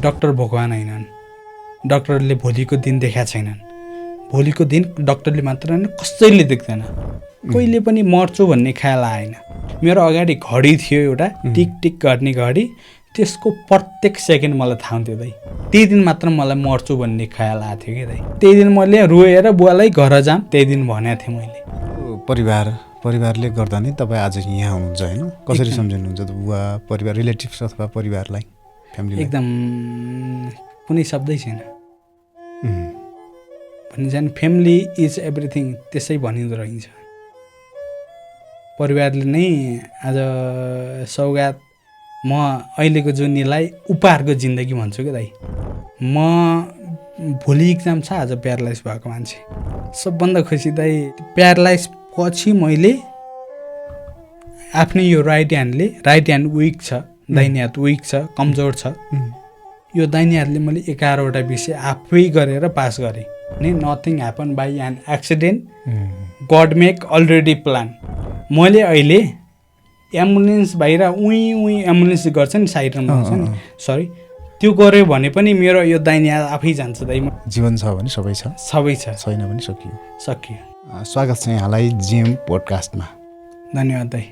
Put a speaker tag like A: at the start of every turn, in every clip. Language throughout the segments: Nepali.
A: डक्टर भगवान होइनन्। डक्टरले भोलिको दिन देखाएको छैनन्। भोलिको दिन डक्टरले मात्र हैन कसैले देख्दैन। कहिले पनि मर्छु भन्ने ख्याल आएन। मेरो अगाडि घडी थियो एउटा टिक टिक गर्ने घडी, त्यसको प्रत्येक सेकेन्ड मलाई थाहा हुन्थ्यो दाइ। त्यही दिन मात्र मलाई मर्छु भन्ने ख्याल आएको थियो कि दाइ। त्यही दिन मैले रोएर बुवालाई घर जाम त्यही दिन भनेको थिएँ मैले।
B: परिवारले गर्दा नै तपाईँ आज यहाँ हुनुहुन्छ होइन? कसरी सम्झिनुहुन्छ बुवा, परिवार, रिलेटिभ्स अथवा परिवारलाई, फ्यामिली?
A: एकदम कुनै शब्दै छैन भनिन्छ नि, फ्यामिली इज एभ्रिथिङ, त्यसै भनिँदो रहन्छ। परिवारले नै आज सौगात, म अहिलेको जुनीलाई उपहारको जिन्दगी भन्छु क्या दाइ। म भोलि इक्जाम छ, आज प्यारालाइज भएको मान्छे। सबभन्दा खुसी दाइ, प्यारालाइज पछि मैले आफ्नै यो राइट ह्यान्ड विक छ, दाहिने हात विक छ, कमजोर छ। यो दाहिने हातले मैले 11वटा विषय आफै गरेर पास गरेँ। नि nothing happen by an accident, God make already plan. मैले अहिले एम्बुलेन्स बाहिर उही एम्बुलेन्स गर्छ नि, साइडमा हुन्छ नि, सरी, त्यो गऱ्यो भने पनि मेरो यो दाहिने हात आफै जान्छ दाइ।
B: जीवन छ भने सबै छ, छैन भने सकियो। स्वागत छ यहाँलाई जिएम पोडकास्टमा।
A: धन्यवाद दाइ।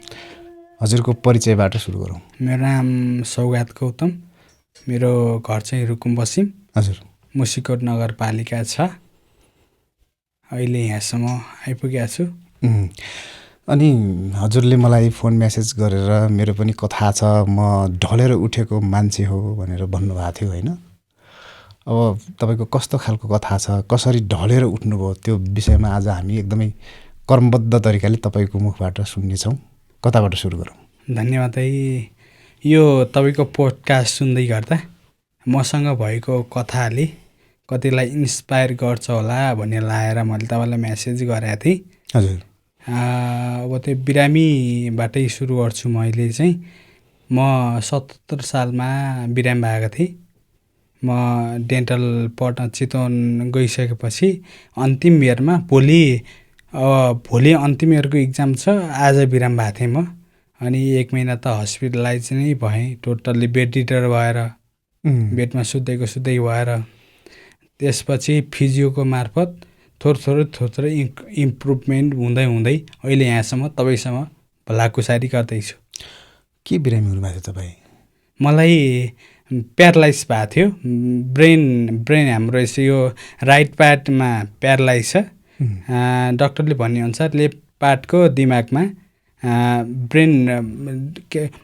B: हजुरको परिचयबाट सुरु गरौँ।
A: मेरो नाम सौगात गौतम, मेरो घर चाहिँ रुकुम बसिम।
B: हजुर,
A: मुसिकोट नगरपालिका छ। अहिले यहाँसम्म आइपुगेको छु।
B: अनि हजुरले मलाई फोन मेसेज गरेर मेरो पनि कथा छ, म ढलेर उठेको मान्छे हो भनेर भन्नुभएको थियो होइन? अब तपाईँको कस्तो खालको कथा छ, कसरी ढलेर उठ्नुभयो, त्यो विषयमा आज हामी एकदमै कर्मबद्ध तरिकाले तपाईँको मुखबाट सुन्नेछौँ। कताबाट सुरु गरौँ?
A: धन्यवाद है। यो तपाईँको पोडकास्ट सुन्दै गर्दा मसँग भएको कथाले कतिलाई इन्सपायर गर्छ होला भन्ने लागेर मैले तपाईँलाई मेसेज गरेको थिएँ।
B: हजुर।
A: अब त्यो बिरामीबाटै सुरु गर्छु। मैले चाहिँ म 77 सालमा बिरामी भएको थिएँ। म डेन्टल पढ्न चितवन गइसकेपछि अन्तिम इयरमा भोलि अन्तिम इयरको इक्जाम छ, आज बिरामी भएको थिएँ म। अनि 1 महिना त हस्पिटलाइज नै भएँ, टोटल्ली बेड-रिडर भएर, बेडमा सुत्दै भएर। त्यसपछि फिजियोको मार्फत थोरै इम्प्रुभमेन्ट हुँदै अहिले यहाँसम्म तपाईँसँग भलाकुसारी गर्दैछु।
B: के बिरामी हुनुभएको थियो तपाईँ? मलाई
A: प्यारालाइज भएको थियो। ब्रेन हाम्रो यो राइट पार्टमा प्यारालाइज छ। डक्टरले भन्नेअनुसार लेफ्ट पार्टको दिमागमा ब्रेन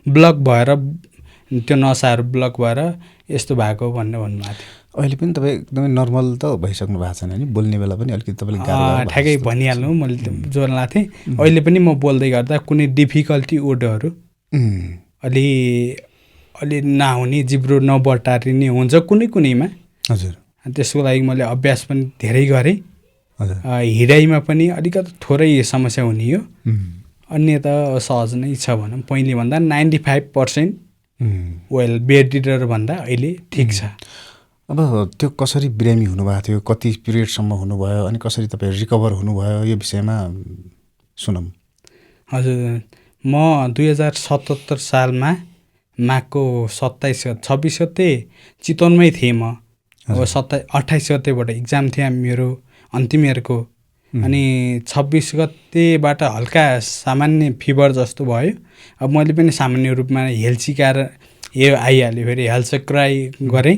A: ब्लक भएर, त्यो नसाहरू ब्लक भएर यस्तो भएको भन्नुभएको थियो।
B: अहिले पनि तपाईँ एकदमै नर्मल त भइसक्नु भएको छैन नि? बोल्ने बेला पनि अलिकति तपाईँले
A: ठ्याक्कै भनिहाल्नु, मैले जोड लाएको थिएँ। अहिले पनि म बोल्दै गर्दा कुनै डिफिकल्टी वर्डहरू अलि नहुने, जिब्रो नबटारिने हुन्छ कुनैमा।
B: हजुर।
A: त्यसको लागि मैले अभ्यास पनि धेरै गरेँ। हिँडाइमा पनि अलिकति थोरै समस्या हुने हो, अन्य त सहज नै छ भनौँ। पहिलेभन्दा 95% वेल, बेड-रिडर भन्दा अहिले ठिक छ।
B: अब त्यो कसरी बिरामी हुनुभएको थियो, कति पिरियडसम्म हुनुभयो, अनि कसरी तपाईँ रिकभर हुनुभयो, यो विषयमा सुनौँ।
A: हजुर, म 2077 सालमा माघको 26 गते चितवनमै थिएँ म। अब 28 गतेबाट इक्जाम थियो मेरो अन्तिम इयरको। अनि 26 गतेबाट हल्का सामान्य फिभर जस्तो भयो। अब मैले पनि सामान्य रूपमा हेलचिकाएर यो आइहाल्यो, फेरि हेलचक्राइ गरेँ।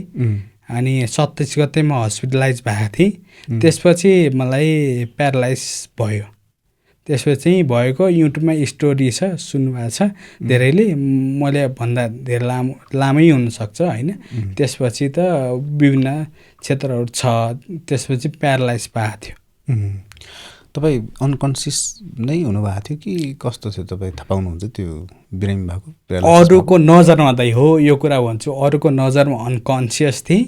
A: अनि 27 गते म हस्पिटलाइज भएको थिएँ। त्यसपछि मलाई प्यारालाइज भयो। त्यसपछि भएको युट्युबमा स्टोरी छ, सुन्नुभएको छ धेरैले। मैले भन्दा धेरै लामै हुनसक्छ होइन। त्यसपछि त विभिन्न क्षेत्रहरू छ। त्यसपछि प्यारालाइज भएको थियो।
B: तपाईँ अनकन्सियस नै हुनुभएको थियो कि कस्तो थियो? तपाईँ थाहा पाउनुहुन्छ त्यो बिरामी भएको?
A: अरूको नजरमा दाइ हो यो कुरा भन्छु, अरूको नजरमा अनकन्सियस थिएँ।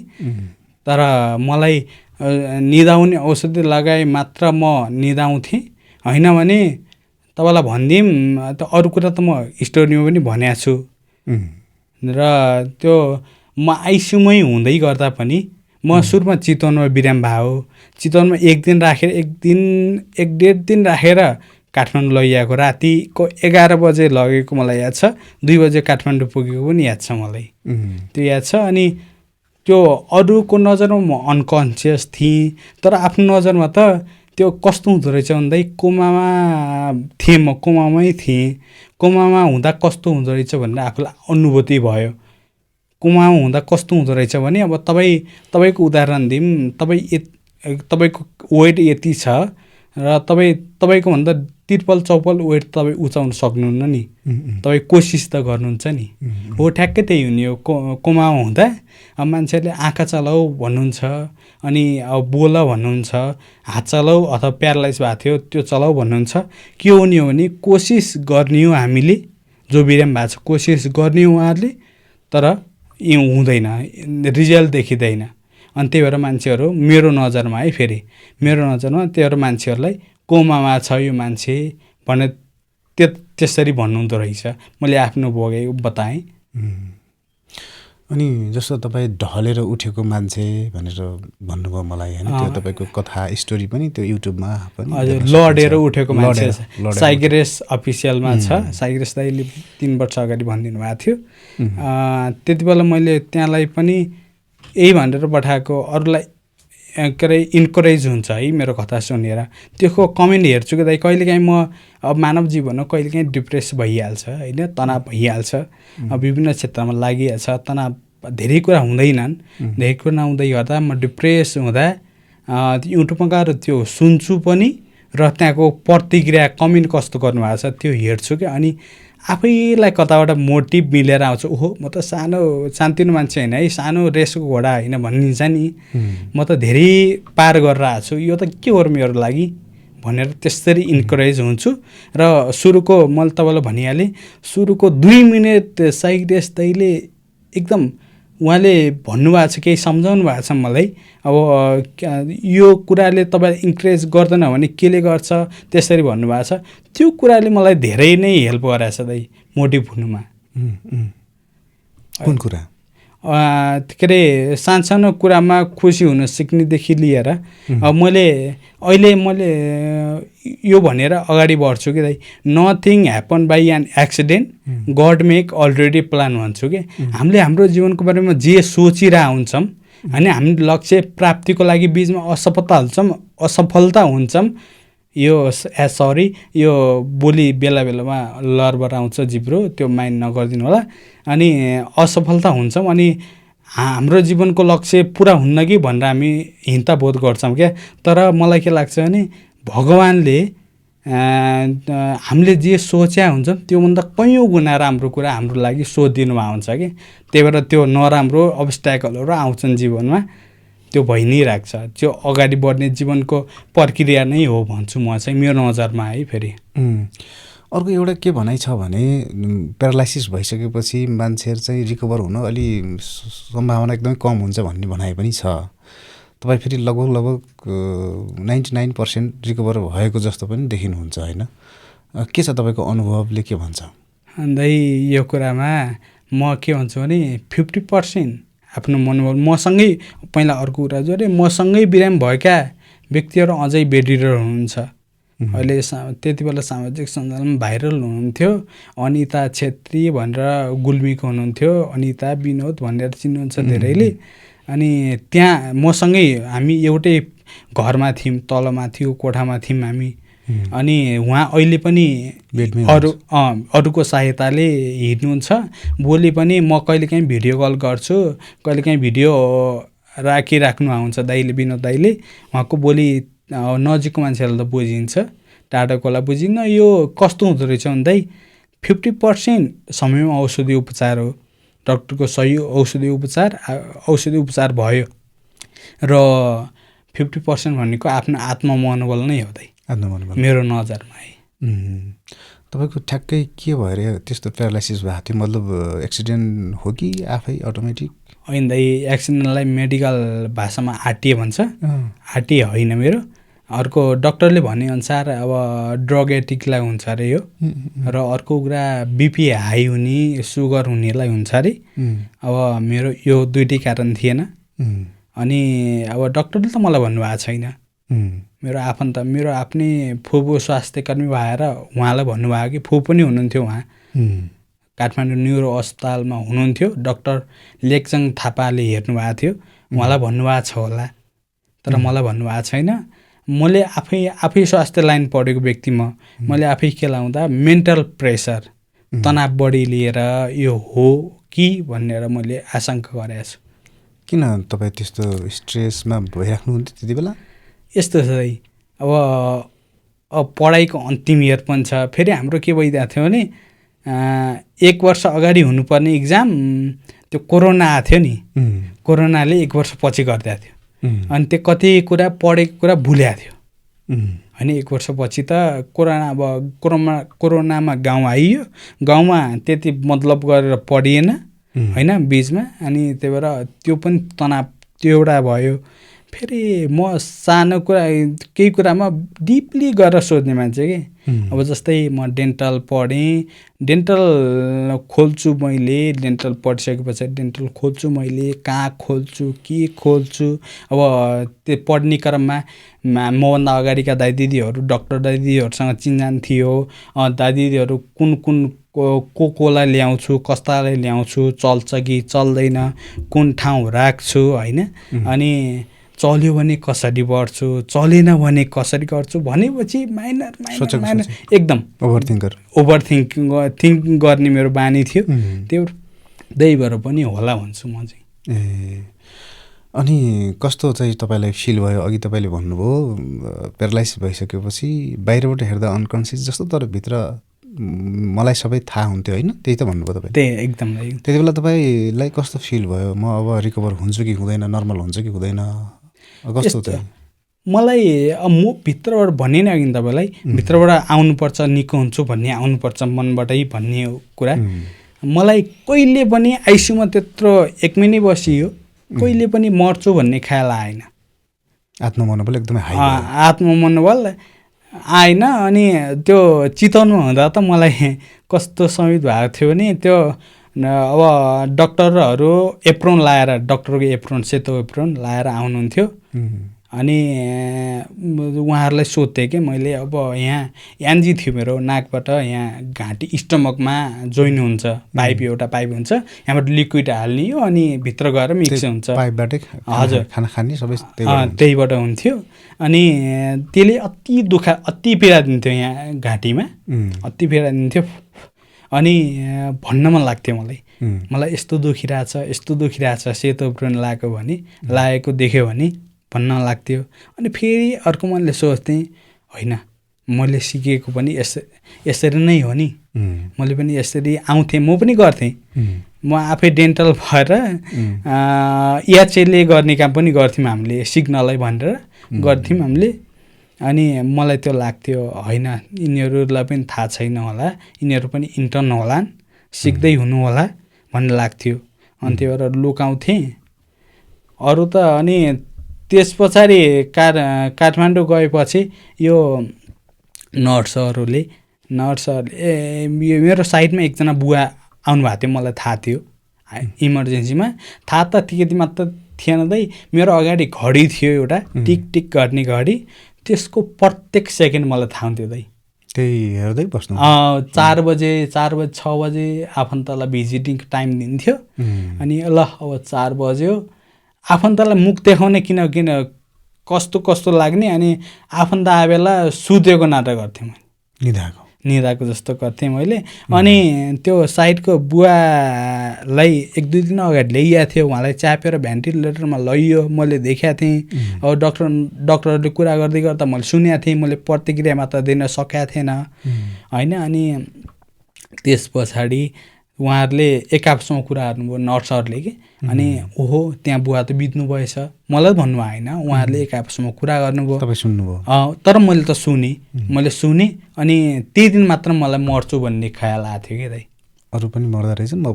A: तर मलाई निदाउने औषधि लगाए मात्र म निदाउँथेँ, होइन भने तपाईँलाई भनिदिउँ त अरू कुरा त म स्टोरीमा पनि भनेको छु। र त्यो म आइसियुमै हुँदै गर्दा पनि म सुरुमा चितवनमा बिरामी भयो। चितवनमा 1.5 दिन राखेर काठमाडौँ लैआएको। रातिको 11 बजे लगेको मलाई याद छ। 2 बजे काठमाडौँ पुगेको पनि याद छ मलाई, त्यो याद छ। अनि त्यो अरूको नजरमा म अनकन्सियस थिएँ, तर आफ्नो नजरमा त त्यो कस्तो हुँदो रहेछ भन्दै कोमामा थिएँ, म कोमामै थिएँ। कोमामा हुँदा कस्तो हुँदो रहेछ भनेर आफूलाई अनुभूति भयो। कोमामा हुँदा कस्तो हुँदो रहेछ भने अब तपाईँको उदाहरण दिउँ, तपाईँको वेट यति छ र तपाईँको भन्दा त्रिपल चौपल वेट तपाईँ उचाउन सक्नुहुन्न नि, तपाईँ कोसिस त गर्नुहुन्छ नि। हो ठ्याक्कै त्यही हुने हो। कोमामा हुँदा अब मान्छेहरूले आँखा चलाऊ भन्नुहुन्छ, अनि अब बोल भन्नुहुन्छ, हात चलाऊ अथवा प्यारालाइज भएको थियो त्यो चलाऊ भन्नुहुन्छ। के हुने हो भने कोसिस गर्ने हो हामीले, जो बिरामी भएको छ कोसिस गर्ने हो उहाँहरूले, तर यो हुँदैन, रिजल्ट देखिँदैन। अनि त्यही भएर मान्छेहरू मेरो नजरमा है, फेरि मेरो नजरमा त्यही भएर मान्छेहरूलाई कोमामा छ यो मान्छे भनेर त्यसरी भन्नुहुँदो रहेछ। मैले आफ्नो भोगेको बताएँ।
B: अनि जस्तो तपाईँ ढलेर उठेको मान्छे भनेर भन्नुभयो मलाई होइन, त्यो तपाईँको कथा स्टोरी पनि त्यो युट्युबमा पनि
A: हजुर, लडेर उठेको मान्छे साइग्रेस अफिसियलमा छ। साइग्रेस दाइले 3 वर्ष अगाडि भनिदिनु भएको थियो। त्यति बेला मैले त्यहाँलाई पनि यही भनेर पठाएको, अरूलाई के अरे इन्करेज हुन्छ है मेरो कथा सुनेर। त्यो कमेन्ट हेर्छु कि दाइ कहिलेकाहीँ म अब मानव जीवन हो, कहिलेकाहीँ डिप्रेस भइहाल्छ होइन, तनाव भइहाल्छ, विभिन्न क्षेत्रमा लागिहाल्छ, तनाव धेरै कुरा हुँदैनन्, धेरै कुरा नहुँदै गर्दा म डिप्रेस हुँदा युट्युबमा गएर त्यो सुन्छु पनि र त्यहाँको प्रतिक्रिया कमेन्ट कस्तो गर्नुभएको छ त्यो हेर्छु कि, अनि आफैलाई कताबाट मोटिभ मिलेर आउँछ। ओहो म त सानोतिनो मान्छे होइन है, सानो रेसको घोडा होइन भनिन्छ नि, म त धेरै पार गरेर आएको छु, यो त के हो मेरो लागि भनेर त्यसरी इन्करेज हुन्छु। र सुरुको मैले तपाईँलाई भनिहालेँ, सुरुको 2 मिनट साइग्रेस दाइले एकदम उहाँले भन्नुभएको छ, केही सम्झाउनु भएको छ मलाई, अब यो कुराले तपाईँलाई इन्करेज गर्दैन भने केले गर्छ त्यसरी भन्नुभएको छ। त्यो कुराले मलाई धेरै नै हेल्प गराएको छ दाइ मोटिभ हुनुमा।
B: कुन कुरा?
A: के अरे सानसानो कुरामा खुसी हुन सिक्नेदेखि लिएर अहिले मैले यो भनेर अगाडि बढ्छु कि दाइ, nothing happen by an accident, God make already plan भन्छु कि। हामीले हाम्रो जीवनको बारेमा जे सोचिरहेको हुन्छौँ होइन, हामी लक्ष्य प्राप्तिको लागि बिचमा असफलता हुन्छौँ। यो बोली बेला बेलामा लरबर आउँछ जिब्रो, त्यो माइन्ड नगरिदिनु होला। अनि असफलता हुन्छौँ, अनि हाम्रो जीवनको लक्ष्य पुरा हुन्न कि भनेर हामी हिंता बोध गर्छौँ क्या। तर मलाई के लाग्छ भने भगवान्ले हामीले जे सोच्या हुन्छौँ त्योभन्दा कैयौँ गुणा राम्रो कुरा हाम्रो लागि सोधिदिनु भएको हुन्छ कि। त्यही भएर त्यो नराम्रो अब्स्ट्याकलहरू आउँछन् जीवनमा, त्यो भइ नै राख्छ। त्यो अगाडि बढ्ने जीवनको प्रक्रिया नै हो भन्छु म चाहिँ, मेरो नजरमा है। फेरि
B: अर्को एउटा के भनाइ छ भने प्यारालाइसिस भइसकेपछि मान्छेहरू चाहिँ रिकभर हुन अलि सम्भावना एकदमै कम हुन्छ भन्ने भनाइ पनि छ। तपाईँ फेरि लगभग 99% रिकभर भएको जस्तो पनि देखिनुहुन्छ होइन, के छ तपाईँको अनुभवले के भन्छ?
A: दाइ यो कुरामा म के भन्छु भने 50% आफ्नो मनोबल मसँगै, पहिला अर्को कुरा जो अरे मसँगै बिरामी भएका व्यक्तिहरू अझै बेडिएर हुनुहुन्छ। अहिले त्यति बेला सामाजिक सञ्जालमा भाइरल हुनुहुन्थ्यो, अनिता छेत्री भनेर गुल्मीको हुनुहुन्थ्यो, अनिता विनोद भनेर चिन्नुहुन्छ धेरैले। अनि त्यहाँ मसँगै हामी एउटै घरमा थियौँ, तलमाथिको कोठामा थियौँ हामी। अनि उहाँ अहिले पनि अरूको सहायताले हिँड्नुहुन्छ। भोलि पनि म कहिलेकाहीँ भिडियो कल गर्छु, कहिलेकाहीँ भिडियो राखिराख्नु हुन्छ दाइले, विनोद दाइले। उहाँको बोली नजिकको मान्छेहरूलाई त बुझिन्छ, टाढोकोलाई बुझिन्न। यो कस्तो हुँदो रहेछ भन्दै 50% समयमा औषधि उपचार हो, डाक्टरको सही औषधि उपचार भयो र 50% भनेको आफ्नो आत्ममनोबल नै हो दाइ,
B: आत्ममनोबल
A: मेरो नजरमा है।
B: तपाईँको ठ्याक्कै के भएर त्यस्तो प्यारालाइसिस भएको थियो? मतलब एक्सिडेन्ट हो कि आफै अटोमेटिक?
A: होइन दाइ, एक्सिडेन्टलाई मेडिकल भाषामा आरटिए भन्छ, आरटिए होइन मेरो। अर्को डक्टरले भनेअनुसार अब ड्रग एडिक्टलाई हुन्छ अरे यो, र अर्को कुरा बिपी हाई हुने, सुगर हुनेलाई हुन्छ अरे। अब मेरो यो दुइटै कारण थिएन। अनि अब डक्टरले त मलाई भन्नुभएको छैन, मेरो आफन्त, मेरो आफ्नै फुपू स्वास्थ्यकर्मी भएर उहाँलाई भन्नुभयो कि, फुपू पनि हुनुहुन्थ्यो उहाँ, काठमाडौँ न्युरो अस्पतालमा हुनुहुन्थ्यो। डाक्टर लेक्चङ थापाले हेर्नुभएको थियो। उहाँलाई भन्नुभएको छ होला, तर मलाई भन्नुभएको छैन। मैले आफै स्वास्थ्य लाइन पढेको व्यक्ति मैले आफै केलाउँदा मेन्टल प्रेसर, तनाव बढी लिएर यो हो कि भनेर मैले आशंका गरेको छु।
B: किन तपाईँ त्यस्तो स्ट्रेसमा भइराख्नुहुन्थ्यो त्यति बेला?
A: यस्तो छ है, अब पढाइको अन्तिम इयर पनि छ। फेरि हाम्रो के भइदिएको थियो भने 1 वर्ष अगाडि हुनुपर्ने इक्जाम त्यो कोरोना आएको थियो नि, कोरोनाले 1 वर्ष पछि गरिदिएको थियो। अनि त्यो कति कुरा पढेको कुरा भुलेको थियो होइन। 1 वर्षपछि त कोरोनामा गाउँ आइयो, गाउँमा त्यति मतलब गरेर पढिएन होइन बिचमा। अनि त्यही भएर त्यो पनि तनाव त्यो एउटा भयो। फेरि म सानो कुरा केही कुरामा डिपली गरेर सोध्ने मान्छे कि। अब जस्तै म डेन्टल पढेँ, डेन्टल खोल्छु मैले, डेन्टल पढिसके पछाडि डेन्टल खोल्छु मैले, कहाँ खोल्छु, के खोल्छु। अब त्यो पढ्ने क्रममा मभन्दा अगाडिका दाइदिदीहरू डाक्टर दाइदिदीहरूसँग चिनजान थियो। दाइदिदीहरू कुन कोलाई ल्याउँछु, कस्तालाई ल्याउँछु, चल्छ कि चल्दैन, कुन ठाउँ राख्छु होइन। अनि चल्यो भने कसरी बढ्छु, चलेन भने कसरी गर्छु भनेपछि माइनर एकदम ओभरथिङ्क गर्ने मेरो बानी थियो। त्यो त्यही भएर पनि होला भन्छु म चाहिँ।
B: अनि कस्तो चाहिँ तपाईँलाई फिल भयो? अघि तपाईँले भन्नुभयो प्यारालाइसिस भइसकेपछि बाहिरबाट हेर्दा अनकन्सियस जस्तो, तर भित्र मलाई सबै थाहा हुन्थ्यो होइन, त्यही त भन्नुभयो तपाईँ?
A: त्यही एकदम।
B: त्यति बेला तपाईँलाई कस्तो फिल भयो? म अब रिकभर हुन्छु कि हुँदैन, नर्मल हुन्छ कि हुँदैन, कस्तो थियो?
A: मलाई म भित्रबाट भने नि अघि तपाईँलाई, भित्रबाट आउनुपर्छ, निको हुन्छु भन्ने आउनुपर्छ मनबाटै भन्ने कुरा। मलाई कहिले पनि आइसियुमा त्यत्रो 1 महिना बसियो, कहिले पनि मर्छु भन्ने ख्याल आएन।
B: आत्ममनोबल एकदमै हाई,
A: आत्ममनोबल आएन। अनि त्यो चिताउनु हुँदा त मलाई कस्तो समित भएको थियो भने त्यो अब डक्टरहरू एप्रोन लाएर, डक्टरको एप्रोन, सेतो एप्रोन लाएर आउनुहुन्थ्यो। अनि उहाँहरूलाई सोध्थेँ कि मैले अब यहाँ एनजी थियो मेरो नाकबाट, यहाँ घाँटी स्टमकमा जोइन हुन्छ, पाइप एउटा पाइप हुन्छ, यहाँबाट लिक्विड हाल्ने हो अनि भित्र गएर मिक्स हुन्छ,
B: पाइपबाटै
A: हजुर
B: खाना खाने सबै
A: त्यहीबाट हुन्थ्यो। अनि त्यसले अति पीडा दिन्थ्यो यहाँ घाँटीमा, अति पीडा दिन्थ्यो। अनि भन्न मन लाग्थ्यो मलाई यस्तो दुखिरहेछ, सेतो एप्रोन लगाएको भने, लागेको देख्यो भने भन्न लाग्थ्यो। अनि फेरि अर्को मनले सोच्थेँ होइन मैले सिकेको पनि यसरी नै हो नि, मैले पनि यसरी आउँथेँ, म पनि गर्थेँ। म आफै डेन्टल भएर याचेले गर्ने काम पनि गर्थ्यौँ हामीले, सिग्नलै भनेर गर्थ्यौँ हामीले। अनि मलाई त्यो लाग्थ्यो होइन यिनीहरूलाई पनि थाहा छैन होला, यिनीहरू पनि इन्टर्न होलान्, सिक्दै हुनु होला भन्ने लाग्थ्यो। अनि त्यही भएर लुकाउँथेँ अरू त। अनि त्यस पछाडि काठमाडौँ गएपछि यो नर्सहरूले मेरो साइडमा एकजना बुवा आउनुभएको थियो, मलाई थाहा थियो इमर्जेन्सीमा। थाहा त त्यति मात्र थिएन दाइ, मेरो अगाडि घडी थियो एउटा टिक टिक गर्ने घडी, त्यसको प्रत्येक सेकेन्ड मलाई थाहा हुन्थ्यो दाइ।
B: त्यही हेर्दै बस्नु
A: 4 बजे 6 बजे आफन्तलाई भिजिटिङ टाइम दिन्थ्यो। अनि ल अब 4 बज्यो, आफन्तलाई मुख देखाउने किन कस्तो लाग्ने। अनि आफन्त आए बेला सुतेको नाटक गर्थेँ मैले, निदाको जस्तो गर्थेँ मैले। अनि त्यो साइडको बुवालाई 1-2 दिन अगाडि ल्याइएको थियो, उहाँलाई च्यापेर भेन्टिलेटरमा लैयो, मैले देखाएको थिएँ। अब डक्टरहरूले कुरा गर्दै गर्दा मैले सुनेको थिएँ, मैले प्रतिक्रिया मात्र दिन सकेको थिएन होइन। अनि त्यस पछाडि उहाँहरूले एक आपसमा कुरा गर्नुभयो नर्सहरूले कि, अनि ओहो त्यहाँ बुवा त बित्नु भएछ, मलाई भन्नु आएन, उहाँहरूले एक आपसमा कुरा गर्नुभयो,
B: तपाईँ सुन्नुभयो।
A: तर मैले त सुने। अनि त्यही दिन मात्र मलाई मर्छु भन्ने ख्याल आएको थियो कि दाइ।
B: अरू पनि मर्दा रहेछन्, म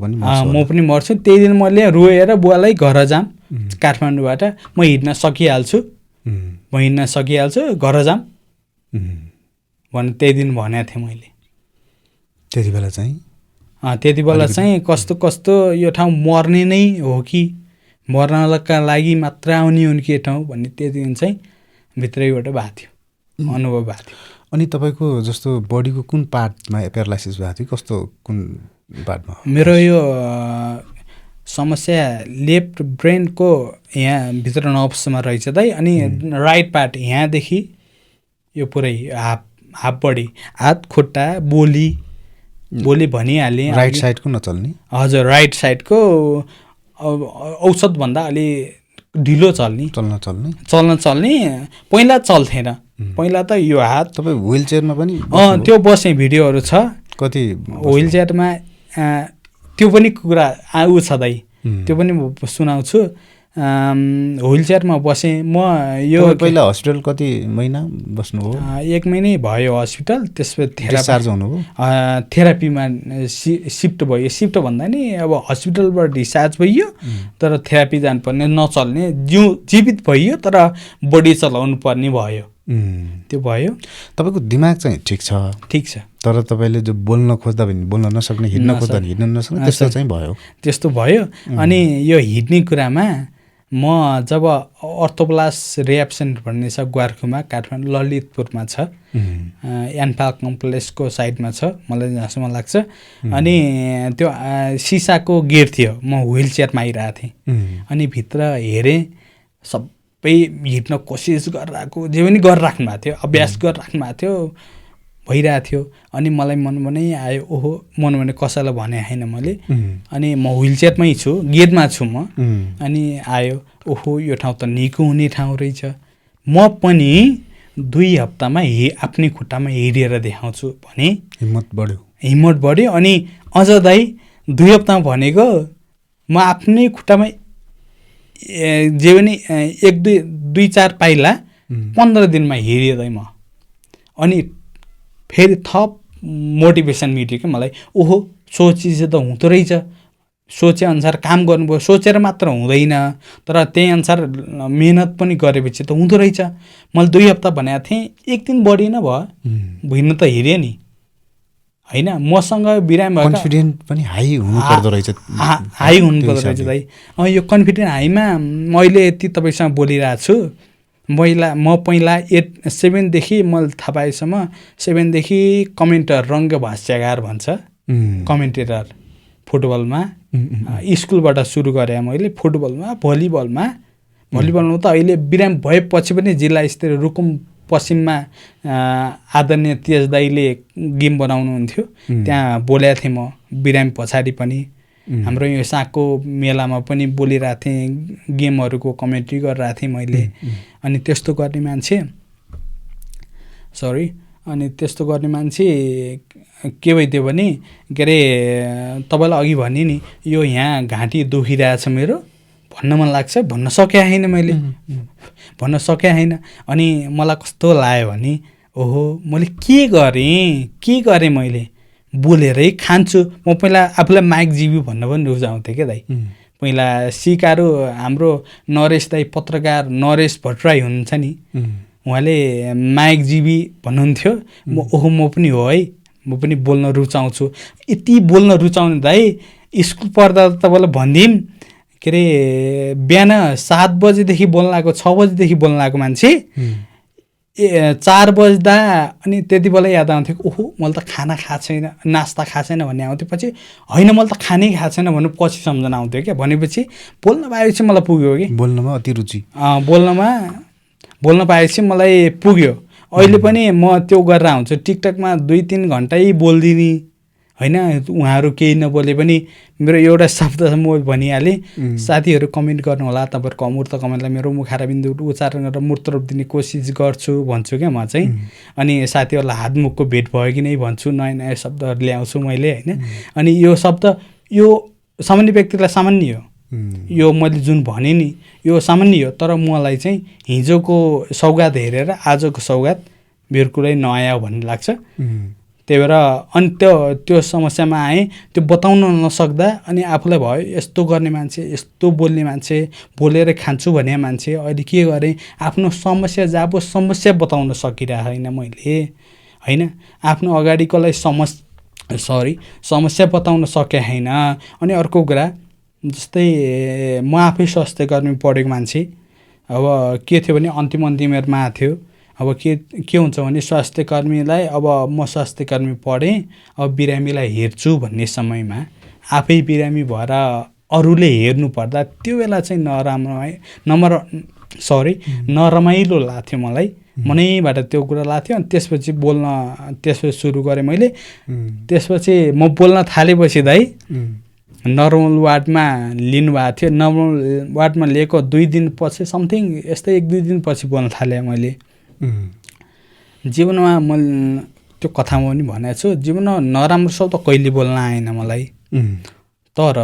A: पनि मर्छु। त्यही दिन मैले रोएर बुवालाई घर जाम, काठमाडौँबाट म हिँड्न सकिहाल्छु, घर जाम भने त्यही दिन भनेको थिएँ मैले। त्यति बेला चाहिँ कस्तो यो ठाउँ मर्ने नै हो कि मर्नका लागि मात्र आउने हुन् कि ठाउँ भन्ने त्यो दिन चाहिँ भित्रैबाट भएको थियो, अनुभव भएको थियो।
B: अनि तपाईँको जस्तो बडीको कुन पार्टमा प्यारालाइसिस भएको थियो, कस्तो कुन पार्टमा
A: मेरो यो समस्या लेफ्ट ब्रेनको यहाँ भित्र नर्भसमा रहेछ दाइ अनि राइट पार्ट यहाँदेखि यो पुरै हाफ बडी हात खुट्टा बोली भनिहालेँ
B: राइट साइडको नचल्ने
A: हजुर राइट साइडको औषधभन्दा अलि ढिलो चल्न चल्ने पहिला चल्थेन पहिला त यो हात
B: तपाईँ व्हिल चेयरमा पनि
A: त्यो बस्ने भिडियोहरू छ
B: कति
A: व्हिल चेयरमा त्यो पनि कुरा ऊ छ दाइ त्यो पनि सुनाउँछु व्हिल चेयरमा बसेँ म यो
B: पहिला हस्पिटल कति महिना बस्नुभयो
A: 1 महिनै भयो हस्पिटल त्यसपछि
B: डिस्चार्ज हुनुभयो
A: थेरापीमा सिफ्ट भयो सिफ्ट भन्दा नि अब हस्पिटलबाट डिस्चार्ज भइयो तर थेरापी जानुपर्ने नचल्ने जीवित भइयो तर बडी चलाउनु पर्ने भयो त्यो भयो
B: तपाईँको दिमाग चाहिँ ठिक छ तर तपाईँले जो बोल्न खोज्दा पनि बोल्न नसक्ने हिँड्न खोज्दा हिँड्न नसक्ने त्यस्तो भयो अनि यो हिँड्ने कुरामा म जब अर्थोप्लास्ट रिह्याब सेन्टर भन्ने छ ग्वारखुमा काठमाडौँ ललितपुरमा छ एन्फा कम्प्लेक्सको साइडमा छ मलाई जहाँसम्म लाग्छ अनि त्यो सिसाको गेट थियो म व्हिल चेयरमा आइरहेको थिएँ अनि भित्र हेरेँ सबै हिँड्न कोसिस गरिरहेको जे पनि गरिराख्नु भएको थियो अभ्यास गरिराख्नु भएको थियो भइरहेको थियो अनि मलाई मनमा नै आयो ओहो मनमा नै कसैलाई भने होइन मैले अनि म व्हिल चेयरमै छु गेटमा छु म अनि आयो ओहो यो ठाउँ त निको हुने ठाउँ रहेछ म पनि 2 हप्तामा आफ्नै खुट्टामा हिँडेर देखाउँछु भने हिम्मत बढ्यो अनि अझ दाइ 2 हप्तामा भनेको म आफ्नै खुट्टामा जे पनि 1-2-4 पाइला 15 दिनमा हिँडेँ दाइ म अनि फेरि थप मोटिभेसन मिल्यो क्या मलाई ओहो सोचे त हुँदो रहेछ सोचेअनुसार काम गर्नुभयो सोचेर मात्र हुँदैन तर त्यही अनुसार मेहनत पनि गरेपछि त हुँदो रहेछ मैले 2 हप्ता भनेको थिएँ 1 दिन बढी न भयो हिँड्न त हिँडेँ नि होइन मसँग बिरामी भएको कन्फिडेन्ट पनि हाई हुनुपर्दो
A: रहेछ दाइ यो कन्फिडेन्ट हाईमा मैले यति तपाईँसँग बोलिरहेको छु म पहिला 7 देखि मैले थाहा पाएसम्म 7 देखि कमेन्टर रङ्ग भाष्यकार भन्छ कमेन्टेटर फुटबलमा स्कुलबाट सुरु गरेँ मैले फुटबलमा भलिबलमा त अहिले बिराम भएपछि पनि जिल्ला स्तरीय रुकुम पश्चिममा आदरणीय तेज दाइले गेम बनाउनुहुन्थ्यो त्यहाँ बोलेको थिएँ म बिरामी पछाडि पनि हाम्रो यो सागको मेलामा पनि बोलिरहेको थिएँ गेमहरूको कमेन्ट्री गरिरहेको थिएँ मैले अनि त्यस्तो गर्ने मान्छे के भइदियो भने के अरे तपाईँलाई अघि भने नि यो यहाँ घाँटी दुखिरहेछ मेरो भन्न मन लाग्छ भन्न सके होइन अनि मलाई कस्तो लाग्यो भने ओहो मैले के गरेँ मैले बोलेरै खान्छु म पहिला आफूलाई माइक जीवी भन्न पनि रुचाउँथेँ क्या दाइ पहिला सिकारो हाम्रो नरेश दाइ पत्रकार नरेश भट्टराई हुनुहुन्छ नि उहाँले माइक जीवी भन्नुहुन्थ्यो म पनि हो है म पनि बोल्न रुचाउँछु यति बोल्न रुचाउने दाइ स्कुल पढ्दा तपाईँलाई भनिदिउँ के अरे बिहान 7 बजेदेखि बोल्न आएको 6 बजेदेखि बोल्न आएको मान्छे 4 बज्दा अनि त्यति बेला याद आउँथ्यो ओहो मैले त खाना खाएको छैन नास्ता खाएको छैन भन्ने आउँथ्यो पछि होइन मैले त खानै खाएको छैन भन्नु पछि सम्झना आउँथ्यो क्या भनेपछि बोल्न पाएपछि मलाई पुग्यो कि
B: बोल्नमा अति रुचि
A: बोल्न पाएपछि मलाई पुग्यो अहिले पनि म त्यो गरेर आउँछु टिकटकमा 2-3 घन्टै बोल्दिनी होइन उहाँहरू केही नबोले पनि मेरो एउटा शब्द म भनिहालेँ साथीहरू कमेन्ट गर्नु होला तपाईँहरूको अमूर्त कमेन्टलाई मेरो मुखारबिन्दु उच्चारण गरेर मूर्त रूप दिने कोसिस गर्छु भन्छु क्या म चाहिँ अनि साथीहरूलाई हातमुखको भेट भयो कि नै भन्छु नयाँ नयाँ शब्दहरू ल्याउँछु मैले होइन अनि यो शब्द यो सामान्य व्यक्तिलाई सामान्य हो यो मैले जुन भने नि यो सामान्य हो तर मलाई चाहिँ हिजोको सौगात हेरेर आजको सौगात मेरो कुरै नयाँ हो भन्ने लाग्छ त्यही भएर अनि त्यो समस्यामा आएँ त्यो बताउन नसक्दा अनि आफूलाई भयो यस्तो गर्ने मान्छे यस्तो बोल्ने मान्छे बोलेर खान्छु भन्ने मान्छे अहिले के गरेँ आफ्नो समस्या जब समस्या बताउन सकिरहेको होइन मैले होइन आफ्नो अगाडिकोलाई समस्या बताउन सके होइन अनि अर्को कुरा जस्तै म आफै स्वास्थ्य कर्मी पढेको मान्छे अब के थियो भने अन्तिम इयरमा थियो अब के हुन्छ भने स्वास्थ्य कर्मीलाई अब म स्वास्थ्य कर्मी पढेँ, अब बिरामीलाई हेर्छु भन्ने समयमा आफै बिरामी भएर अरूले हेर्नुपर्दा त्यो बेला चाहिँ नरमाइलो लाग्थ्यो मलाई, मनैबाट त्यो कुरा लाग्थ्यो। अनि त्यसपछि सुरु गरेँ मैले। त्यसपछि म बोल्न थालेपछि दाइ नर्मल वार्डमा लिनुभएको थियो। नर्मल वार्डमा लिएको 2 दिनपछि समथिङ यस्तै 1-2 दिनपछि बोल्न थालेँ मैले। जीवनमा मैले त्यो कथामा पनि भनेको छु, जीवनमा नराम्रो शब्द कहिले बोल्न आएन मलाई। तर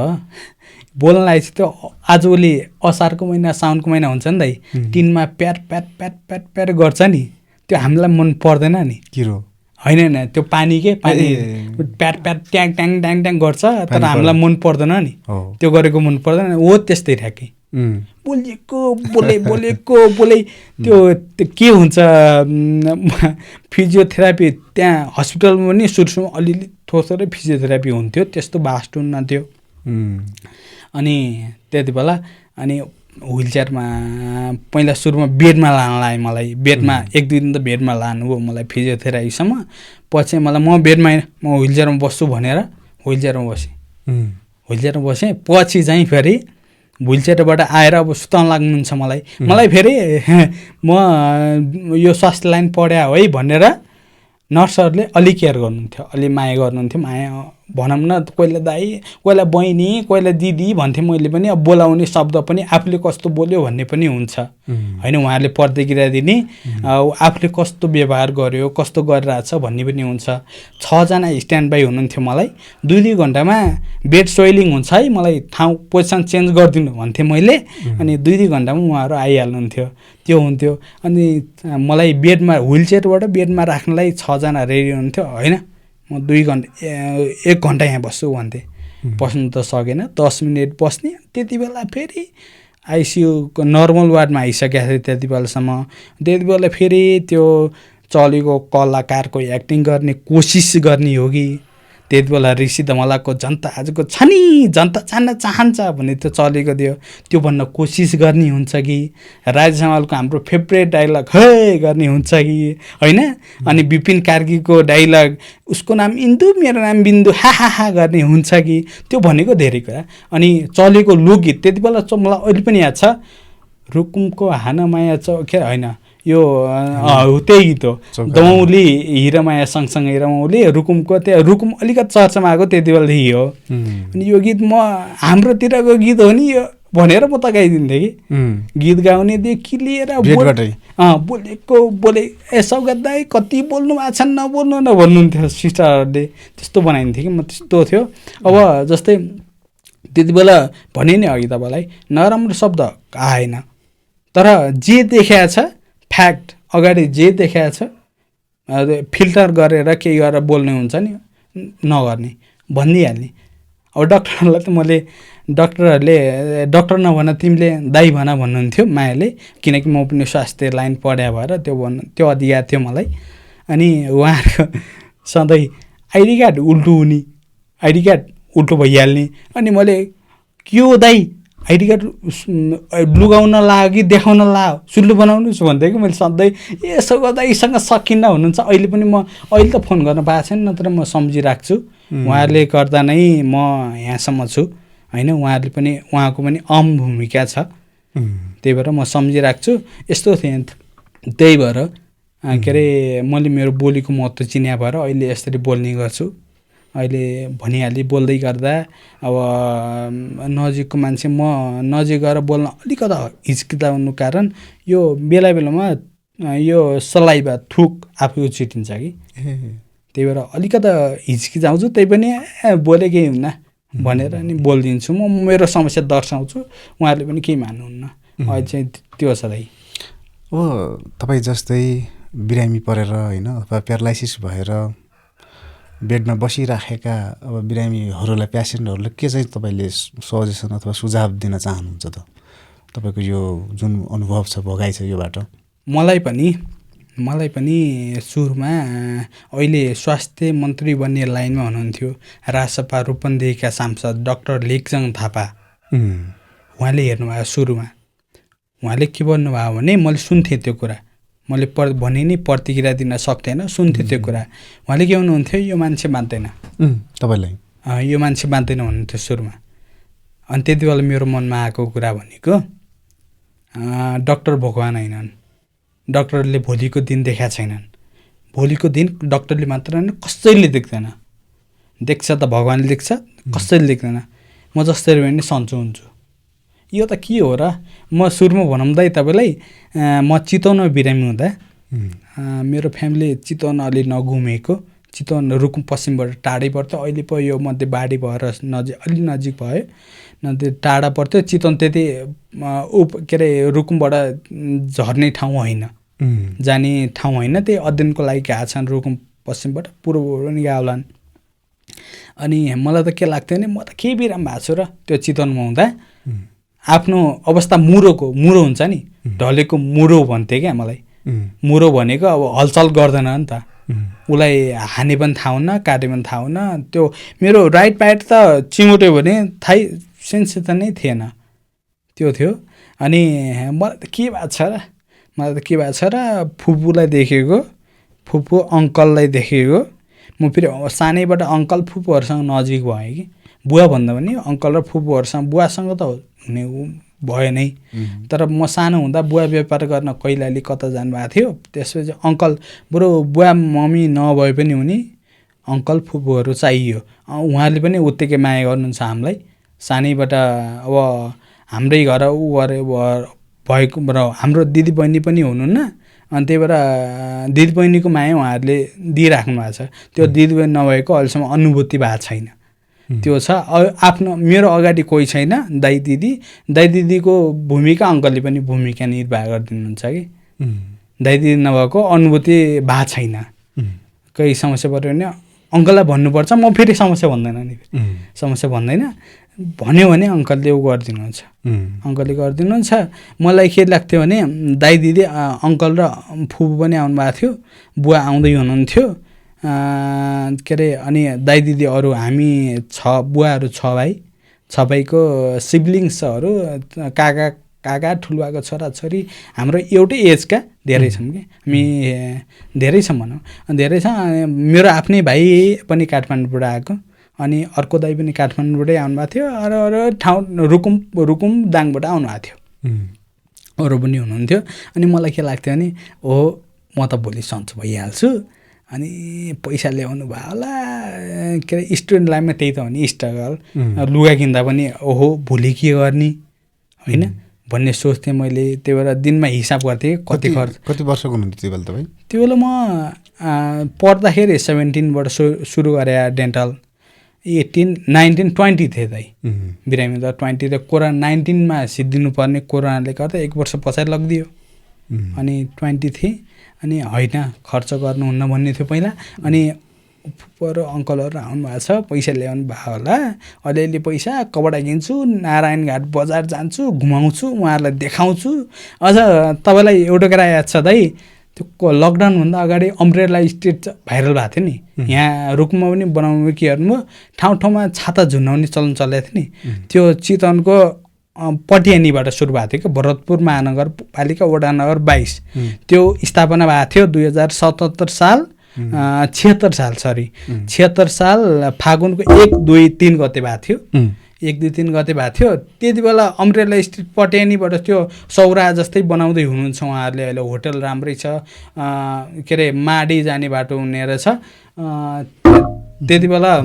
A: बोल्नलाई चाहिँ त्यो आजभोलि असारको महिना साउनको महिना हुन्छ नि दाइ, टिनमा प्यार प्यार प्यार प्यार प्यार गर्छ नि, त्यो हामीलाई मन पर्दैन नि।
B: किरो
A: होइन त्यो पानी प्यार प्यार ट्याङ ट्याङ ट्याङ ट्याङ गर्छ, तर हामीलाई मन पर्दैन नि, त्यो गरेको मन पर्दैन। हो त्यस्तै ठ्याक्कै बोले त्यो के हुन्छ फिजियोथेरापी त्यहाँ हस्पिटलमा पनि सुरुमा अलिअलि थोरै फिजियोथेरापी हुन्थ्यो, त्यस्तो भास्ट हुन्न थियो। अनि त्यति बेला अनि व्हिलचेयरमा पहिला सुरुमा बेडमा लान लाएँ मलाई। बेडमा 1-2 दिन त बेडमा लानुभयो मलाई फिजियोथेरापीसम्म। पछि मलाई म बेडमा म व्हिलचेयरमा बस्छु भनेर व्हिलचेयरमा बसेँ। पछि चाहिँ फेरि व्हिलचेयरबाट आएर अब सुताउन लाग्नुहुन्छ मलाई फेरि म यो स्वास्थ्य लाइन पढ्या है भनेर नर्सहरूले अलि केयर गर्नुहुन्थ्यो, अलि माया गर्नुहुन्थ्यो। माया भनौँ न, कोहीलाई दाइ, कोहीलाई बहिनी, कोहीलाई दिदी भन्थेँ मैले पनि। अब बोलाउने शब्द पनि आफूले कस्तो बोल्यो भन्ने पनि हुन्छ होइन, उहाँहरूले प्रतिक्रिया दिने, आफूले कस्तो व्यवहार गर्यो, कस्तो गरिरहेछ भन्ने पनि हुन्छ। 6 जना स्ट्यान्ड बाई हुनुहुन्थ्यो मलाई। 2-2 घन्टामा बेड सोइलिङ हुन्छ है, मलाई ठाउँ पोजिसन चेन्ज गरिदिनु भन्थेँ मैले। अनि 2-2 घन्टामा उहाँहरू आइहाल्नुहुन्थ्यो, त्यो हुन्थ्यो। अनि मलाई बेडमा व्हिलचेयरबाट बेडमा राख्नलाई 6 जना रेडी हुनुहुन्थ्यो होइन। म 1 घन्टा यहाँ बस्छु भन्थेँ, बस्नु त सकेन, 10 मिनट बस्ने। त्यति बेला फेरि आइसियुको नर्मल वार्डमा आइसकेको थियो त्यति बेलासम्म। त्यति बेला फेरि त्यो चलेको कलाकारको एक्टिङ गर्ने कोसिस गर्ने हो कि त्यति बेला ऋषि धमलाको जनता आजको छ नि, जनता जान्न चाहन्छ भन्ने त्यो चलेको थियो, त्यो भन्न कोसिस गर्ने हुन्छ कि राजेश हमालको हाम्रो फेभरेट डायलग है गर्ने हुन्छ कि होइन। अनि विपिन कार्कीको डायलग उसको नाम इन्दु मेरो नाम बिन्दु हा हा हा गर्ने हुन्छ कि, त्यो भनेको धेरै कुरा। अनि चलेको लोकगीत त्यति बेला मलाई अहिले पनि याद छ, रुकुमको हानमाया के होइन यो त्यही गीत हो, दमौली हिरामाया सँगसँगै रमाउली। रुकुमको त्यो रुकुम अलिकति चर्चामा आएको त्यति बेलादेखि हो। अनि यो गीत म हाम्रोतिरको गीत हो नि यो भनेर म त गाइदिन्थेँ कि, गीत गाउनेदेखि लिएर बोले सौगात दाइ कति बोल्नु भएको छ नबोल्नु न भन्नुहुन्थ्यो सिस्टरहरूले, त्यस्तो बनाइन्थ्यो कि म त्यस्तो थियो। अब जस्तै त्यति बेला भने नि अघि तपाईँलाई नराम्रो शब्द आएन, तर जे देखाएको छ फ्याक्ट अगाडि जे देखाएको छ फिल्टर गरेर केही गरेर बोल्ने हुन्छ नि, नगर्ने भनिदिइहाल्ने। अब डक्टरहरूलाई त मैले डक्टर नभन तिमीले दाइ भन भन्नुहुन्थ्यो मायाले, किनकि म पनि स्वास्थ्य लाइन पढ्या भएर त्यो अधिकार थियो मलाई। अनि उहाँहरूको सधैँ आइडी कार्ड उल्टो हुने, आइडी कार्ड उल्टो भइहाल्ने। अनि मैले के हो दाइ आइडी कार्ड लुगाउन लाग्यो कि देखाउन लाग्यो, सुल्लु बनाउनुहोस् भन्थेँ कि मैले सधैँ। यसो गर्दा यीसँग सकिन्न हुनुहुन्छ। अहिले पनि म अहिले त फोन गर्न पाएको छैन, नत्र म सम्झिराख्छु। उहाँहरूले गर्दा नै म यहाँसम्म छु होइन। उहाँको पनि अहम भूमिका छ, त्यही भएर म सम्झिराख्छु। यस्तो थिएँ, त्यही भएर के अरे मैले मेरो बोलीको महत्त्व चिन्या भएर अहिले यसरी बोल्ने गर्छु। अहिले भनिहालेँ बोल्दै गर्दा अब नजिकको मान्छे म नजिक गएर बोल्न अलिकता हिचकिचाउनु कारण यो बेला बेलामा यो सलाइभा थुक आफै उछिटिन्छ कि, त्यही भएर अलिकता हिचकिचाउँछु। त्यही पनि बोलेकै हुन्न भनेर नि बोलिदिन्छु। म मेरो समस्या दर्शाउँछु, उहाँहरूले पनि केही मान्नुहुन्न। अहिले चाहिँ त्यो छ दाइ।
B: अब तपाईँ जस्तै बिरामी परेर होइन अथवा प्यारालाइसिस भएर बेडमा बसिराखेका अब बिरामीहरूलाई पेसेन्टहरूलाई के चाहिँ तपाईँले सजेसन अथवा सुझाव दिन चाहनुहुन्छ त? तपाईँको यो जुन अनुभव छ, भोगाइ छ योबाट।
A: मलाई पनि सुरुमा अहिले स्वास्थ्य मन्त्री बन्ने लाइनमा हुनुहुन्थ्यो रासपा रूपन्देहीका सांसद डाक्टर लेकचङ थापा। उहाँले हेर्नुभयो सुरुमा, उहाँले के भन्नुभयो भने मैले सुन्थेँ त्यो कुरा, मैले भने नि प्रतिक्रिया दिन सक्थेन, सुन्थेँ त्यो कुरा। उहाँले के भन्नुहुन्थ्यो, यो मान्छे बाँच्दैन,
B: तपाईँलाई
A: यो मान्छे बाँच्दैन भन्नुहुन्थ्यो सुरुमा। अनि त्यति बेला मेरो मनमा आएको कुरा भनेको डक्टर भगवान होइनन्, डक्टरले भोलिको दिन देखाएको छैनन्। भोलिको दिन डक्टरले मात्र होइन, कसैले देख्दैन। देख्छ त भगवान्ले देख्छ, कसैले देख्दैन। म जसरी भने सन्चो हुन्छु। यो त के हो र? म सुरुमा भनाउँदै तपाईँलाई म चितवनमा बिरामी हुँदा मेरो फ्यामिली चितवन अलि नघुमेको, चितवन रुकुम पश्चिमबाट टाढै पर्थ्यो। अहिले पो यो मध्य बाढी भएर अलि नजिक भयो, नदी टाढा पर्थ्यो। चितवन त्यति के अरे रुकुमबाट झर्ने ठाउँ होइन, जाने ठाउँ होइन। त्यही अध्ययनको लागि गएको छन् रुकुम पश्चिमबाट, पूर्वबाट पनि गाउलान्। अनि मलाई त के लाग्थ्यो भने म त के बिराम भएको छु र। त्यो चितवनमा हुँदा आफ्नो अवस्था मुरो हुन्छ नि, ढलेको मुरो भन्थे क्या मलाई। मुरो भनेको अब हलचल गर्दैन नि त, उसलाई हाने पनि थाहा हुन्न, काटे पनि थाहा हुन्न। त्यो मेरो राइट पाइट त चिमुट्यो भने थाहै सेन्स त नै थिएन, त्यो थियो। अनि मलाई त के भएको छ र, फुपूलाई देखेको, फुपू अङ्कललाई देखेको। म फेरि सानैबाट अङ्कल फुपूहरूसँग नजिक भएँ कि, बुवा भन्दा पनि अङ्कल र फुपूहरूसँग, बुवासँग त हुने भयो नै। तर म सानो हुँदा बुवा व्यापार गर्न कैलाली कता जानुभएको थियो। त्यसपछि अङ्कल, बरु बुवा मम्मी नभए पनि हुने, अङ्कल फुपूहरू चाहियो। उहाँले पनि उत्तिकै माया गर्नुहुन्छ हामीलाई सानैबाट। अब हाम्रै घर ऊ गरे भएको र हाम्रो दिदीबहिनी पनि हुनुहुन्न, अनि त्यही भएर दिदीबहिनीको माया उहाँहरूले दिइराख्नु भएको छ। त्यो दिदीबहिनी नभएको अहिलेसम्म अनुभूति भएको छैन, त्यो छ। आफ्नो मेरो अगाडि कोही छैन, दाइ दिदीको भूमिका अङ्कलले पनि भूमिका निर्वाह गरिदिनुहुन्छ कि। दाइ दिदी नभएको अनुभूति भएको छैन। केही समस्या पऱ्यो भने अङ्कललाई भन्नुपर्छ, म फेरि समस्या भन्दैन नि, समस्या भन्दैन। भन्यो भने अङ्कलले ऊ गरिदिनुहुन्छ, अङ्कलले गरिदिनुहुन्छ। मलाई के लाग्थ्यो भने दाइ दिदी अङ्कल र फुपू पनि आउनुभएको थियो, बुवा आउँदै हुनुहुन्थ्यो के अरे। अनि दाइ दिदी अरू हामी बुवाहरू 6 भाइको सिब्लिङ्सहरू, काका ठुलबाको छोराछोरी हाम्रो एउटै एजका धेरै छौँ कि, हामी धेरै छौँ भनौँ, धेरै छ। मेरो आफ्नै भाइ पनि काठमाडौँबाट आएको, अनि अर्को दाइ पनि काठमाडौँबाटै आउनुभएको थियो। अरू ठाउँ रुकुम दाङबाट आउनुभएको थियो, अरू पनि हुनुहुन्थ्यो। अनि मलाई के लाग्थ्यो भने ओहो म त भोलि सन्चो भइहाल्छु, अनि पैसा ल्याउनु भयो होला, के अरे स्टुडेन्ट लाइफमा त्यही त हो नि स्ट्रगल। लुगा किन्दा पनि ओहो भोलि के गर्ने होइन भन्ने सोच्थेँ मैले। त्यही भएर दिनमा हिसाब गर्थेँ कति खर्च।
B: कति वर्षको हुनुहुन्थ्यो त्यो बेला तपाईँ?
A: त्यो बेला म पढ्दाखेरि 17बाट सुरु गरे डेन्टल, 18, 19, 20 थिएँ दाइ बिरामी त 20 त कोरोना 19मा सिद्धिनु पर्ने, कोरोनाले गर्दा 1 वर्ष पछाडि लगिदियो। अनि 20 थिएँ। अनि होइन खर्च गर्नुहुन्न भन्ने थियो पहिला। अनि फुपूहरू अङ्कलहरू आउनुभएको छ, पैसा ल्याउनु भयो होला, अलिअलि पैसा कपडा किन्छु, नारायण घाट बजार जान्छु, घुमाउँछु, उहाँहरूलाई देखाउँछु। अझ तपाईँलाई एउटा कुरा याद छ दाइ, त्यो लकडाउनभन्दा अगाडि अम्ब्रेला स्टेट भाइरल भएको थियो नि, यहाँ रुकुममा पनि बनाउनु के गर्नुभयो, ठाउँ ठाउँमा छाता झुन्डाउने चलन चलेको थियो नि। त्यो चितवनको पटियानीबाट सुरु भएको थियो कि, भरतपुर महानगरपालिका वडा नम्बर 22 त्यो स्थापना भएको थियो 2077 साल 76 साल फागुनको 1, 2, 3 गते भएको थियो। 1, 2, 3 गते भएको थियो। त्यति बेला अम्ब्रेला स्ट्रिट पटियानीबाट त्यो सौरा जस्तै बनाउँदै हुनुहुन्छ उहाँहरूले। अहिले होटल राम्रै छ, के अरे माडी जाने बाटो हुने रहेछ। त्यति बेला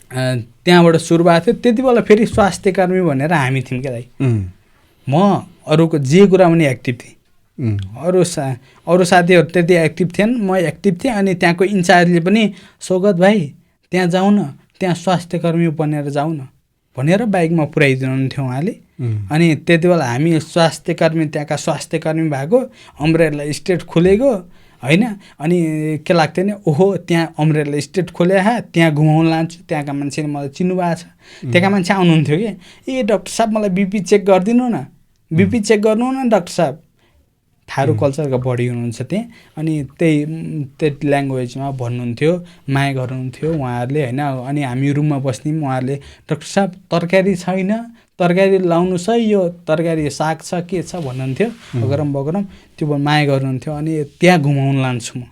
A: त्यहाँबाट सुरु भएको थियो। त्यति बेला फेरि स्वास्थ्यकर्मी भनेर हामी थियौँ क्या दाइ। म अरूको जे कुरा पनि एक्टिभ थिएँ, अरू साथीहरू त्यति एक्टिभ थिएन, म एक्टिभ थिएँ। अनि त्यहाँको इन्चार्जले पनि सौगत भाइ त्यहाँ जाउँ न, त्यहाँ स्वास्थ्यकर्मी बनेर जाउँ न भनेर बाइकमा पुऱ्याइदिनुहुन्थ्यो उहाँले। अनि त्यति बेला हामी स्वास्थ्यकर्मी, त्यहाँका स्वास्थ्यकर्मी भएको, अम्ब्रेला स्टेट खुलेको होइन। अनि के लाग्थ्यो नि, ओहो त्यहाँ अम्ब्रेला स्टेट खोले, त्यहाँ घुमाउनु लान्छु। त्यहाँका मान्छेले मलाई चिन्नु भएको छ, त्यहाँका मान्छे आउनुहुन्थ्यो कि, ए डाक्टर साहब मलाई बिपी चेक गरिदिनु न, बिपी चेक गर्नु न डाक्टर साहब। थारू कल्चरका बढी हुनुहुन्छ त्यहाँ। अनि त्यही ल्याङ्ग्वेजमा भन्नुहुन्थ्यो, माया गर्नुहुन्थ्यो उहाँहरूले होइन। अनि हामी रुममा बस्ने उहाँहरूले डाक्टर साहब तरकारी छैन, तरकारी लाउनु छ, यो तरकारी साग छ के छ भन्नुहुन्थ्यो, अगरम बगरम त्यो माया गर्नुहुन्थ्यो। अनि त्यहाँ घुमाउनु लान्छु म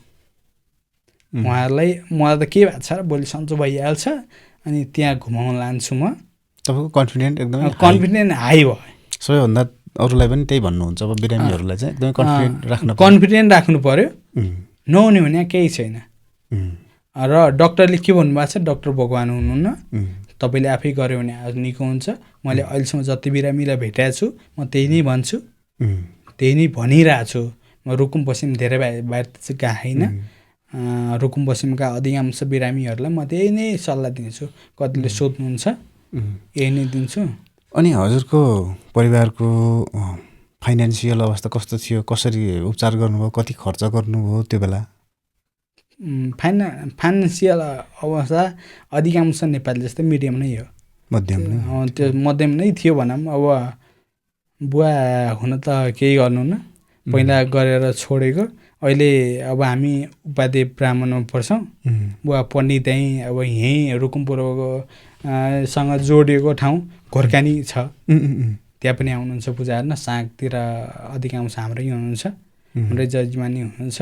A: उहाँहरूलाई। मलाई त के भएको छ र भोलि सन्चो भइहाल्छ, अनि त्यहाँ घुमाउनु लान्छु म।
B: तपाईँको कन्फिडेन्ट एकदमै
A: कन्फिडेन्ट हाई भयो।
B: सबैभन्दा अरूलाई पनि त्यही भन्नुहुन्छ, अब बिरामीहरूलाई चाहिँ एकदमै
A: कन्फिडेन्ट राख्नु पर्यो। नहुने भने केही छैन। र डक्टरले के भन्नुभएको छ, डक्टर भगवान् हुनुहुन्न, तपाईँले आफै गऱ्यो भने आज निको हुन्छ। मैले अहिलेसम्म जति बिरामीलाई भेटाएको छु म त्यही नै भन्छु, त्यही नै भनिरहेको छु। म रुकुम पश्चिम धेरै बाहिर चाहिँ गएन। रुकुम पश्चिमका अधिकांश बिरामीहरूलाई म त्यही नै सल्लाह दिन्छु। कतिले सोध्नुहुन्छ यही नै दिन्छु।
B: अनि हजुरको परिवारको फाइनेन्सियल अवस्था कस्तो थियो, कसरी उपचार गर्नुभयो, कति खर्च गर्नुभयो त्यो बेला?
A: फाइनेन्सियल अवस्था अधिकांश नेपाली जस्तै मिडियम नै हो,
B: मध्यम
A: त्यो मध्यम नै थियो भनौँ। अब बुवा हुन त केही गर्नु न, पहिला गरेर छोडेको। अहिले अब हामी उपाध्याय ब्राह्मणमा पढ्छौँ, बुवा पढ्ने त्यहीँ अब यहीँ रुकुमपुरको सँग जोडिएको ठाउँ घोर्कानी छ, त्यहाँ पनि आउनुहुन्छ पूजा हेर्न। सागतिर अधिकांश हाम्रै हुनुहुन्छ, हाम्रै जजमानी हुनुहुन्छ।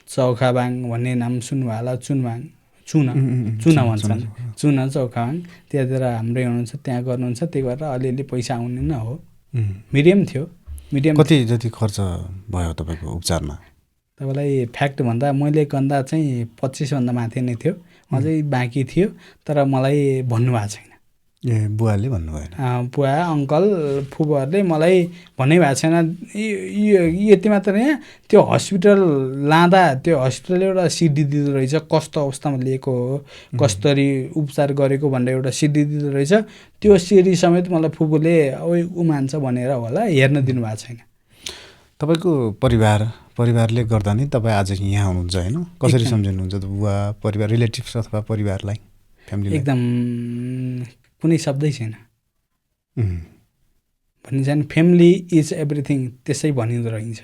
A: चौखाबाङ भन्ने नाम सुन्नुभयो होला, चुना भन्छन्, चुना चौखाबाङ, त्यहाँतिर हाम्रै हुनुहुन्छ, त्यहाँ गर्नुहुन्छ। त्यही भएर अलिअलि पैसा आउने न हो, मिडियम थियो। मिडियम
B: कति जति खर्च भयो तपाईँको उपचारमा?
A: तपाईँलाई फ्याक्ट भन्दा मैले गन्दा चाहिँ 25 भन्दा माथि नै थियो, अझै बाँकी थियो, तर मलाई भन्नुभएको छैन।
B: ए बुवाले भन्नु भएन?
A: बुवा अङ्कल फुपूहरूले मलाई भन्नै भएको छैन। यति मात्र यहाँ त्यो हस्पिटल लाँदा त्यो हस्पिटलले एउटा सिडी दिँदो रहेछ, कस्तो अवस्थामा लिएको हो, कसरी उपचार गरेको भनेर एउटा सिडी दिँदो रहेछ। त्यो सिडी समेत मलाई फुपूले ऊ मान्छ भनेर होला हेर्न दिनुभएको छैन।
B: तपाईँको परिवारले गर्दा नि तपाईँ आज यहाँ हुनुहुन्छ होइन? कसरी सम्झिनुहुन्छ बुवा, परिवार, रिलेटिभ्स अथवा परिवारलाई, फ्यामिली?
A: एकदम कुनै शब्दै छैन भनिन्छ नि, फ्यामिली इज एभ्रिथिङ, त्यसै भनिँदो रहेछ।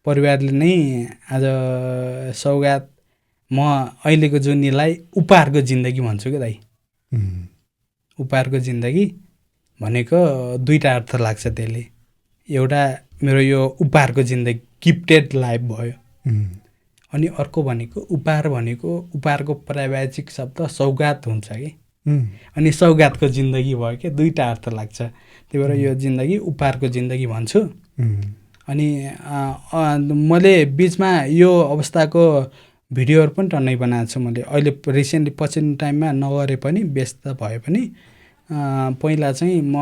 A: परिवारले नै आज सौगात, म अहिलेको जुनीलाई उपहारको जिन्दगी भन्छु क्या दाइ। उपहारको जिन्दगी भनेको दुईवटा अर्थ लाग्छ त्यसले। एउटा मेरो यो उपहारको जिन्दगी गिफ्टेड लाइफ भयो, अनि अर्को भनेको उपहार भनेको उपहारको पारिभाषिक शब्द सौगात हुन्छ कि, अनि सौगातको जिन्दगी भयो क्या, दुईवटा अर्थ लाग्छ। त्यही भएर यो जिन्दगी उपहारको जिन्दगी भन्छु। अनि मैले बिचमा यो अवस्थाको भिडियोहरू पनि टन्नै बनाएको छु मैले। अहिले रिसेन्टली पछिल्लो टाइममा नगरे पनि, व्यस्त भए पनि पहिला चाहिँ म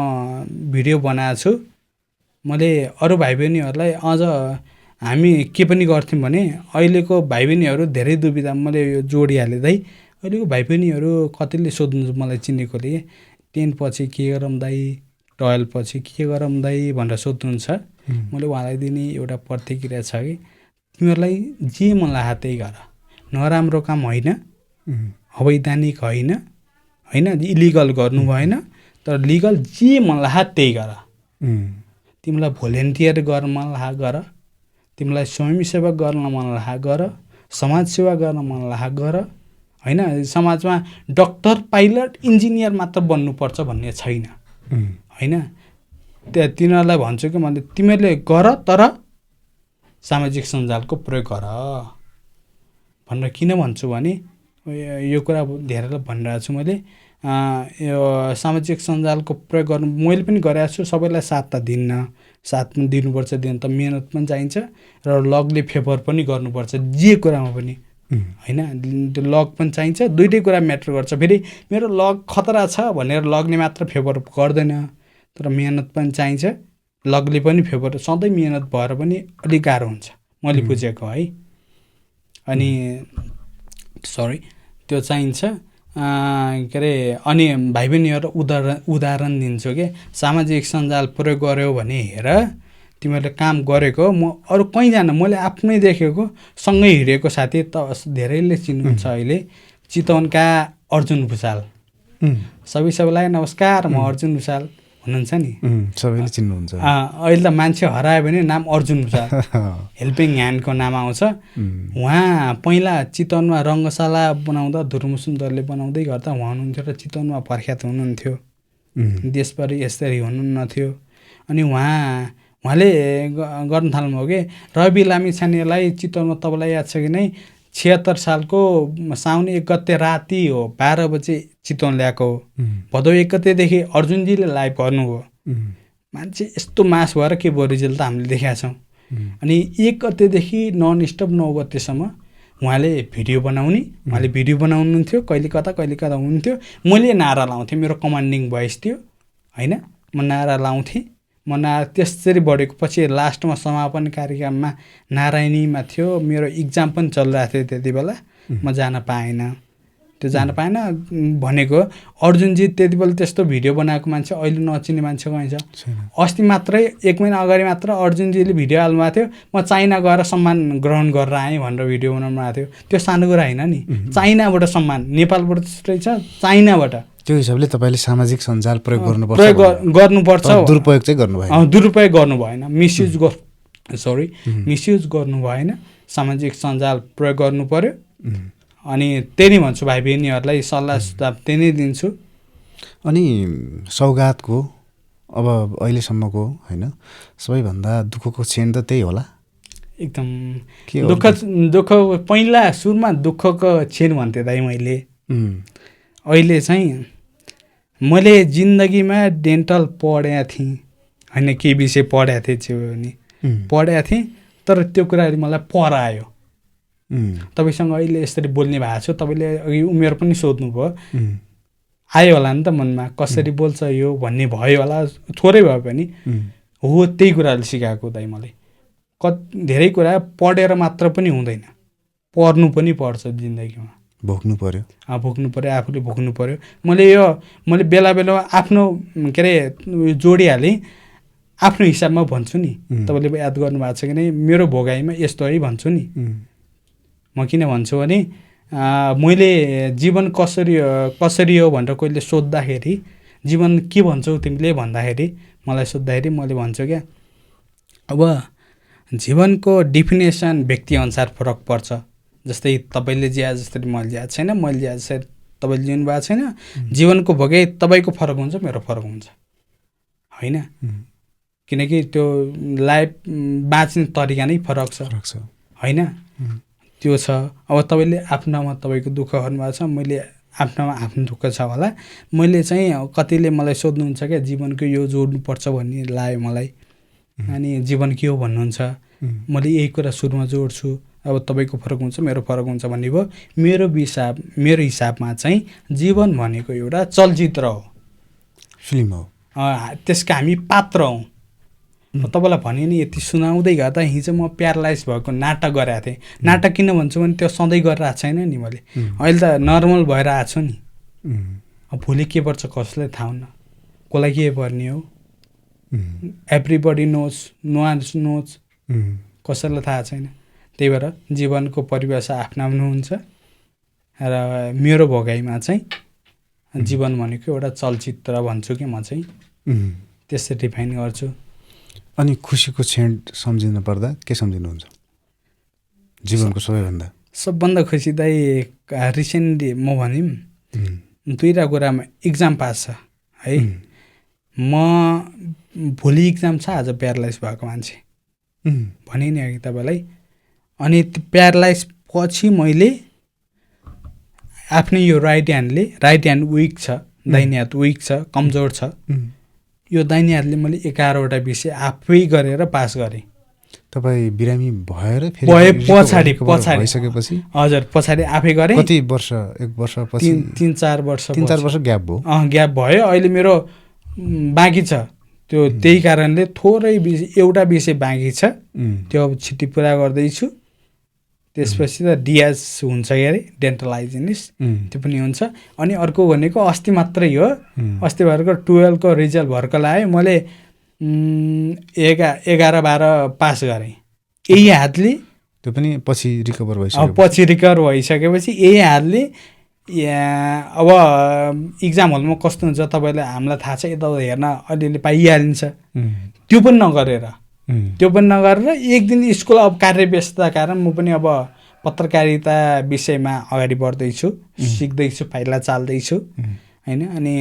A: भिडियो बनाएको छु। मैले अरू भाइ बहिनीहरूलाई अझ हामी के पनि गर्थ्यौँ भने, अहिलेको भाइ बहिनीहरू धेरै दुविधा, मैले यो जोडिहालेँ दाइ। अहिलेको भाइ बहिनीहरू कतिले सोध्नु मलाई चिनेकोले, 10 पछि के गरौँ दाइ, 12 पछि के गरौँ दाइ भनेर सोध्नुहुन्छ। मैले उहाँलाई दिने एउटा प्रतिक्रिया छ कि तिमीहरूलाई जे मन लाग्छ त्यही गर, नराम्रो काम होइन, अवैधानिक होइन, इलिगल गर्नु भएन, तर लिगल जे मन लाग्छ त्यही गर। तिमीलाई भोलिन्टियर गर्न मन लाग्छ गर, तिमीलाई स्वयंसेवा गर्न मन लाग्छ गर, समाजसेवा गर्न मन लाग्छ गर, होइन? समाजमा डक्टर, पाइलट, इन्जिनियर मात्र बन्नुपर्छ भन्ने छैन, होइन? तिनीहरूलाई भन्छु कि मैले, तिमीहरूले गर, तर सामाजिक सञ्जालको प्रयोग गर भनेर किन भन्छु भने, यो कुरा धेरैलाई भनिरहेको छु मैले। यो सामाजिक सञ्जालको प्रयोग गर्नु मैले पनि गरेको छु। सबैलाई साथ त दिन्न, साथ पनि दिनुपर्छ, दिन त मिहिनेत पनि चाहिन्छ, र लगले फेभर पनि गर्नुपर्छ जे कुरामा पनि, होइन? त्यो लग पनि चाहिन्छ, दुइटै कुरा म्याटर गर्छ। फेरि मेरो लग खतरा छ भनेर लगले मात्र फेभर गर्दैन, तर मिहिनेत पनि चाहिन्छ, लगले पनि फेभर, सधैँ मिहिनेत भएर पनि अलिक गाह्रो हुन्छ, मैले बुझेको है। अनि त्यो चाहिन्छ के अरे। अनि भाइ बहिनीहरू उदाहरण दिन्छु कि सामाजिक सञ्जाल प्रयोग गऱ्यौ भने हेर, तिमीहरूले काम गरेको म अरू कहीँ जान, मैले आफ्नै देखेको, सँगै हिँडेको साथी त धेरैले चिन्नुहुन्छ अहिले, चितवनका अर्जुन भुषाल। सबैलाई नमस्कार, म अर्जुन भुषाल हुनुहुन्छ नि,
B: सबैले चिन्नुहुन्छ।
A: अहिले त मान्छे हरायो भने नाम अर्जुन प्रसाद हेल्पिङ ह्यान्डको नाम आउँछ। उहाँ पहिला चितवनमा रङ्गशाला बनाउँदा धुर्म सुन्दरले बनाउँदै गर्दा उहाँ हुनुहुन्थ्यो र चितवनमा प्रख्यात हुनुहुन्थ्यो। देशभरि यसरी हुनुहुन्थ्यो। अनि उहाँले गर्न थाल्नुभयो कि रवि लामिछानेलाई चितवनमा तपाईँलाई याद छ कि नै 76 सालको साउन 1 गते राति हो 12 बजे चितवन ल्याएको हो। भदौ 1 गतेदेखि अर्जुनजीले लाइभ गर्नुभयो। मान्छे यस्तो मास भएर के भयो रिजल्ट त हामीले देखेका छौँ। अनि 1 गतेदेखि नन स्टप 9 गतेसम्म उहाँले भिडियो बनाउनुहुन्थ्यो। कहिले कता हुनुहुन्थ्यो। मैले नारा लाउँथेँ, मेरो कमान्डिङ भोइस थियो होइन, म नारा लाउँथेँ। त्यसरी बढेको पछि लास्टमा समापन कार्यक्रममा नारायणीमा थियो, मेरो इक्जाम पनि चलिरहेको थियो त्यति बेला, म जान पाएन। भनेको अर्जुनजी त्यति बेला त्यस्तो भिडियो बनाएको मान्छे अहिले नचिन्ने मान्छे कहीँ छ? अस्ति मात्रै 1 महिना अगाडि मात्र अर्जुनजीले भिडियो हाल्नुभएको थियो, म चाइना गएर सम्मान ग्रहण गरेर आएँ भनेर भिडियो बनाउनु भएको थियो। त्यो सानो कुरा होइन नि, चाइनाबाट सम्मान, नेपालबाट त्यस्तै छ, चाइनाबाट।
B: त्यो हिसाबले तपाईँले सामाजिक सञ्जाल प्रयोग गर्नुपर्छ, दुरुपयोग चाहिँ गर्नु भएन।
A: दुरुपयोग गर्नु भएन, मिसयुज गर्नु भएन। सामाजिक सञ्जाल प्रयोग गर्नु पर्यो। अनि त्यही भन्छु भाइ बहिनीहरूलाई सल्लाह सुझाव त्यही नै दिन्छु।
B: अनि सौगातको अब अहिलेसम्मको होइन सबैभन्दा दुःखको क्षण त त्यही होला।
A: एकदम दुःख पहिला सुरुमा दुःखको क्षण भन्थेँ दाइ मैले। अहिले चाहिँ मैले जिन्दगीमा डेन्टल पढेको थिएँ होइन, के विषय पढेको थिएँ तर त्यो कुराले मलाई परायो। तपाईँसँग अहिले यसरी बोल्ने भएको छु, तपाईँले अघि उमेर पनि सोध्नुभयो, आयो होला नि त मनमा कसरी बोल्छ यो भन्ने भयो होला, थोरै भए पनि हो। त्यही कुराले सिकाएको दाइ मैले। धेरै कुरा पढेर मात्र पनि हुँदैन, पढ्नु पनि पर्छ जिन्दगीमा,
B: भोग्नु पर्यो,
A: आफूले भोग्नु पर्यो। मैले बेला बेलामा आफ्नो के अरे जोडिहालेँ, आफ्नो हिसाबमा भन्छु नि। तपाईँले याद गर्नुभएको छ कि नै, मेरो भोगाइमा यस्तो है भन्छु नि। म किन भन्छु भने मैले जीवन कसरी हो भनेर कोहीले सोद्धाखेरि, जीवन के भन्छौ तिमीले भन्दाखेरि, मलाई सोद्धाखेरि मैले भन्छु क्या, अब जीवनको डेफिनेसन व्यक्तिअनुसार फरक पर्छ। जस्तै तपाईँले ज्या जसरी मैले ज्या छैन, मैले ज्या जसरी तपाईँले जिउनु भएको छैन। जीवनको भोगाइ तपाईँको फरक हुन्छ, मेरो फरक हुन्छ होइन, किनकि त्यो लाइफ बाँच्ने तरिका नै फरक छ होइन, त्यो छ। अब तपाईँले आफ्नोमा तपाईँको दुःख गर्नुभएको छ, मैले आफ्नोमा आफ्नो दुःख छ होला। मैले चाहिँ कतिले मलाई सोध्नुहुन्छ क्या, जीवनको यो जोड्नुपर्छ भन्ने लाग्यो मलाई। अनि जीवन के हो भन्नुहुन्छ, मैले यही कुरा सुरुमा जोड्छु। अब तपाईँको फरक हुन्छ, मेरो फरक हुन्छ भन्ने भयो। मेरो हिसाबमा चाहिँ जीवन भनेको एउटा चलचित्र हो,
B: फिल्म हो,
A: त्यसका हामी पात्र हौँ। तपाईँलाई भने नि यति सुनाउँदै गर्दा हिजो म प्यारालाइज भएको नाटक गरेको थिएँ। नाटक किन भन्छु भने त्यो सधैँ गरिरहेको छैन नि मैले, अहिले त नर्मल भएर आएको छु नि। अब भोलि के पर्छ कसलाई थाहा हुन्न, कसलाई के पर्ने हो, everybody knows, no one knows, कसैलाई थाहा छैन। त्यही भएर जीवनको परिभाषा आफ्नो हुन्छ र मेरो भोगाइमा चाहिँ जीवन भनेको एउटा चलचित्र भन्छु कि म चाहिँ त्यसरी डिफाइन गर्छु।
B: अनि खुसीको क्षण सम्झिनु पर्दा के सम्झिनुहुन्छ जीवनको
A: सबभन्दा खुसी दाइ? रिसेन्टली म भनौँ 2टा कुरामा एक्जाम पास छ है। म भोलि एक्जाम छ, आज प्यारालाइज भएको मान्छे भने नि अघि तपाईँलाई। अनि त्यो प्यारालाइज पछि मैले आफ्नो यो राइट ह्यान्ड विक छ, दाहिने हात विक छ, कमजोर छ। यो दाहिने हातले मैले 11वटा विषय आफै गरेर पास गरेँ।
B: तपाईँ बिरामी भएर
A: पछाडि
B: भइसकेपछि?
A: हजुर, पछाडि आफै गरेँ।
B: कति वर्ष? 1 वर्ष पछि?
A: 3-4 वर्ष
B: ग्याप भयो।
A: ग्याप भयो। अहिले मेरो बाँकी छ, त्यो त्यही कारणले थोरै एउटा विषय बाँकी छ, त्यो अब छिट्टी पुरा गर्दैछु। त्यसपछि त डिएस हुन्छ के अरे, डेन्टल हाइजिनिस्ट, त्यो पनि हुन्छ। अनि अर्को भनेको अस्ति मात्रै हो, अस्ति भर्खर 12 को रिजल्ट भर्खर आयो। मैले 11-12 पास गरेँ यही हातले।
B: त्यो पनि पछि रिकभर
A: भइसकेपछि यही हातले अब इक्जाम हलमा कस्तो हुन्छ तपाईँलाई हामीलाई थाहा छ यता हेर्न अलिअलि पाइहालिन्छ त्यो पनि नगरेर एक दिन स्कुल अब कार्यव्यस्तता कारण म पनि अब पत्रकारिता विषयमा अगाडि बढ्दैछु सिक्दैछु पाइला चाल्दैछु होइन अनि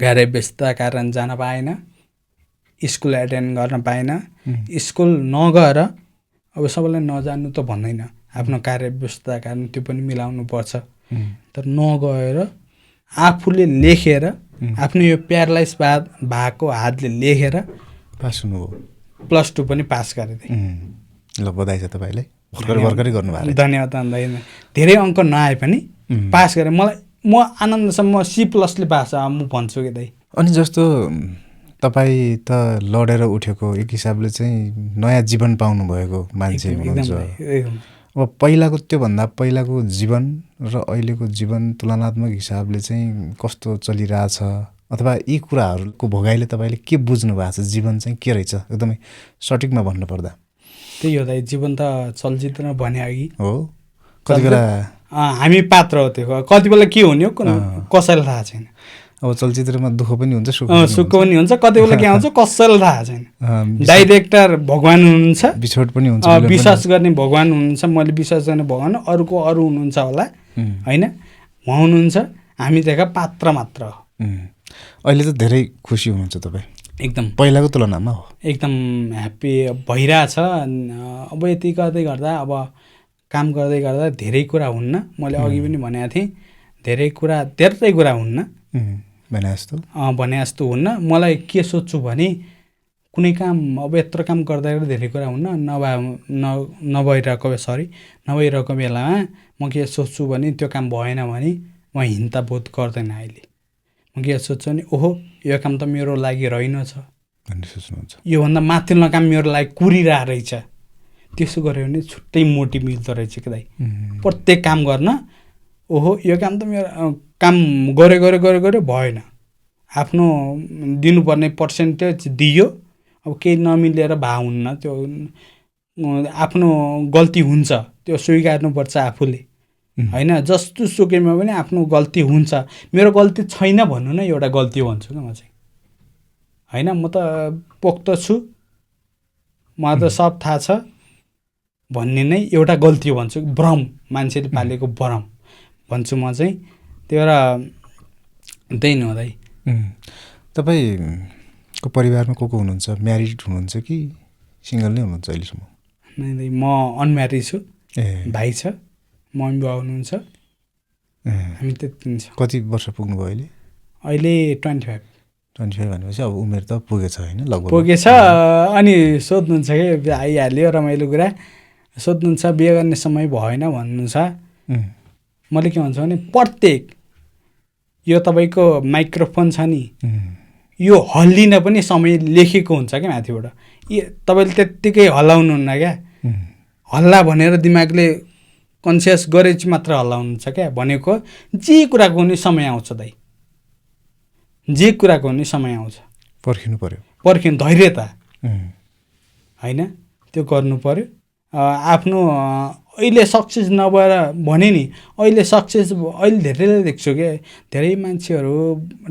A: कार्यव्यस्तता कारण जान पाएन स्कुल एटेन्ड गर्न पाएन स्कुल नगएर अब सबैलाई नजानु त भन्दैन आफ्नो कार्यव्यस्तता कारण त्यो पनि मिलाउनु पर्छ तर नगएर आफूले लेखेर आफ्नो यो प्यारालाइज भएको हातले लेखेर
B: पास हुनुभयो
A: +2 पनि पास गरेँ
B: ल बधाई छ तपाईँलाई भर्खरै गर्नुभएको
A: धन्यवाद धेरै अङ्क नआए पनि पास गरेँ म आनन्द छ म C+ले पास म भन्छु कि दाइ
B: अनि जस्तो तपाईँ त लडेर उठेको एक हिसाबले चाहिँ नयाँ जीवन पाउनु भएको मान्छे हुनुहुन्छ अब पहिलाको त्योभन्दा पहिलाको जीवन र अहिलेको जीवन तुलनात्मक हिसाबले चाहिँ कस्तो चलिरहेछ अथवा यी कुराहरूको भोगाइले तपाईँले के बुझ्नु भएको छ जीवन चाहिँ के रहेछ एकदमै सठिकमा भन्नुपर्दा
A: त्यही हो दाइ जीवन त चलचित्रमा भने अघि
B: हो कति बेला
A: हामी पात्र हो त्यो कति बेला के हुने हो कसैलाई थाहा छैन
B: अब चलचित्रमा दुःख पनि हुन्छ
A: सुख पनि हुन्छ कति बेला के आउँछ कसैलाई थाहा छैन डाइरेक्टर भगवान हुनुहुन्छ
B: बिछोड पनि हुन्छ
A: विश्वास गर्ने भगवान हुनुहुन्छ मैले विश्वास गर्ने भगवान अरू हुनुहुन्छ होला होइन उहाँ हुनुहुन्छ हामी देखा पात्र मात्र हो
B: अहिले त धेरै खुसी हुनुहुन्छ तपाईँ
A: एकदम
B: पहिलाको तुलनामा हो
A: एकदम ह्याप्पी भइरहेछ अब यति गर्दै गर्दा अब काम गर्दै गर्दा धेरै कुरा हुन्न मैले अघि पनि भनेको थिएँ धेरै कुरा हुन्न भने जस्तो हुन्न मलाई के सोच्छु भने कुनै काम अब यत्रो काम गर्दा धेरै कुरा हुन्न नभइरहेको बेलामा म के सोच्छु भने त्यो काम भएन भने म हिन्ता बोध गर्दैन अहिले म के सोच्छु भने ओहो यो काम त मेरो लागि रहेनछ
B: भन्ने सोच्नुहुन्छ
A: योभन्दा माथिल्लो काम मेरो लागि कुरिरहेको रहेछ त्यसो गऱ्यो भने छुट्टै मोटिभ मिल्दो रहेछ कि दाइ प्रत्येक काम गर्न ओहो यो काम त मेरो काम गरे भएन आफ्नो दिनुपर्ने पर्सेन्टेज दियो अब केही नमिलेर भए हुन्न त्यो आफ्नो गल्ती हुन्छ त्यो स्वीकार्नुपर्छ आफूले होइन जस्तो सुकैमा पनि आफ्नो गल्ती हुन्छ मेरो गल्ती छैन भन्नु न एउटा गल्ती भन्छु क्या म चाहिँ होइन म त पोख्त छु मलाई त सब थाहा छ भन्ने नै एउटा गल्ती भन्छु भ्रम मान्छेले पालेको भ्रम भन्छु म चाहिँ त्यही भएर त्यही नहुँदै
B: तपाईँको परिवारमा को हुनुहुन्छ म्यारिड हुनुहुन्छ कि सिङ्गल नै हुनुहुन्छ अहिलेसम्म
A: नै म अनम्यारिड छु भाइ छ मम्मी बाबा हुनुहुन्छ हामी त्यति छ
B: कति वर्ष पुग्नुभयो अहिले 25 भनेपछि अब उमेर त पुगेछ होइन लगभग
A: पुगेछ अनि सोध्नुहुन्छ कि आइहाल्यो रमाइलो कुरा सोध्नुहुन्छ बिहे गर्ने समय भएन भन्नुहुन्छ मैले के भन्छु भने प्रत्येक यो तपाईँको माइक्रोफोन छ नि यो हल्लिन पनि समय लेखेको हुन्छ क्या माथिबाट तपाईँले त्यत्तिकै हल्लाउनुहुन्न क्या हल्ला भनेर दिमागले कन्सियस गरेपछि मात्र हल्लाउनुहुन्छ क्या भनेको जे कुराको नि समय आउँछ दाइ जे कुराको नि समय आउँछ पर्खिनु धैर्यता होइन त्यो गर्नु पर्यो आफ्नो अहिले सक्सेस नभएर भने नि अहिले धेरैले देख्छु क्या धेरै मान्छेहरू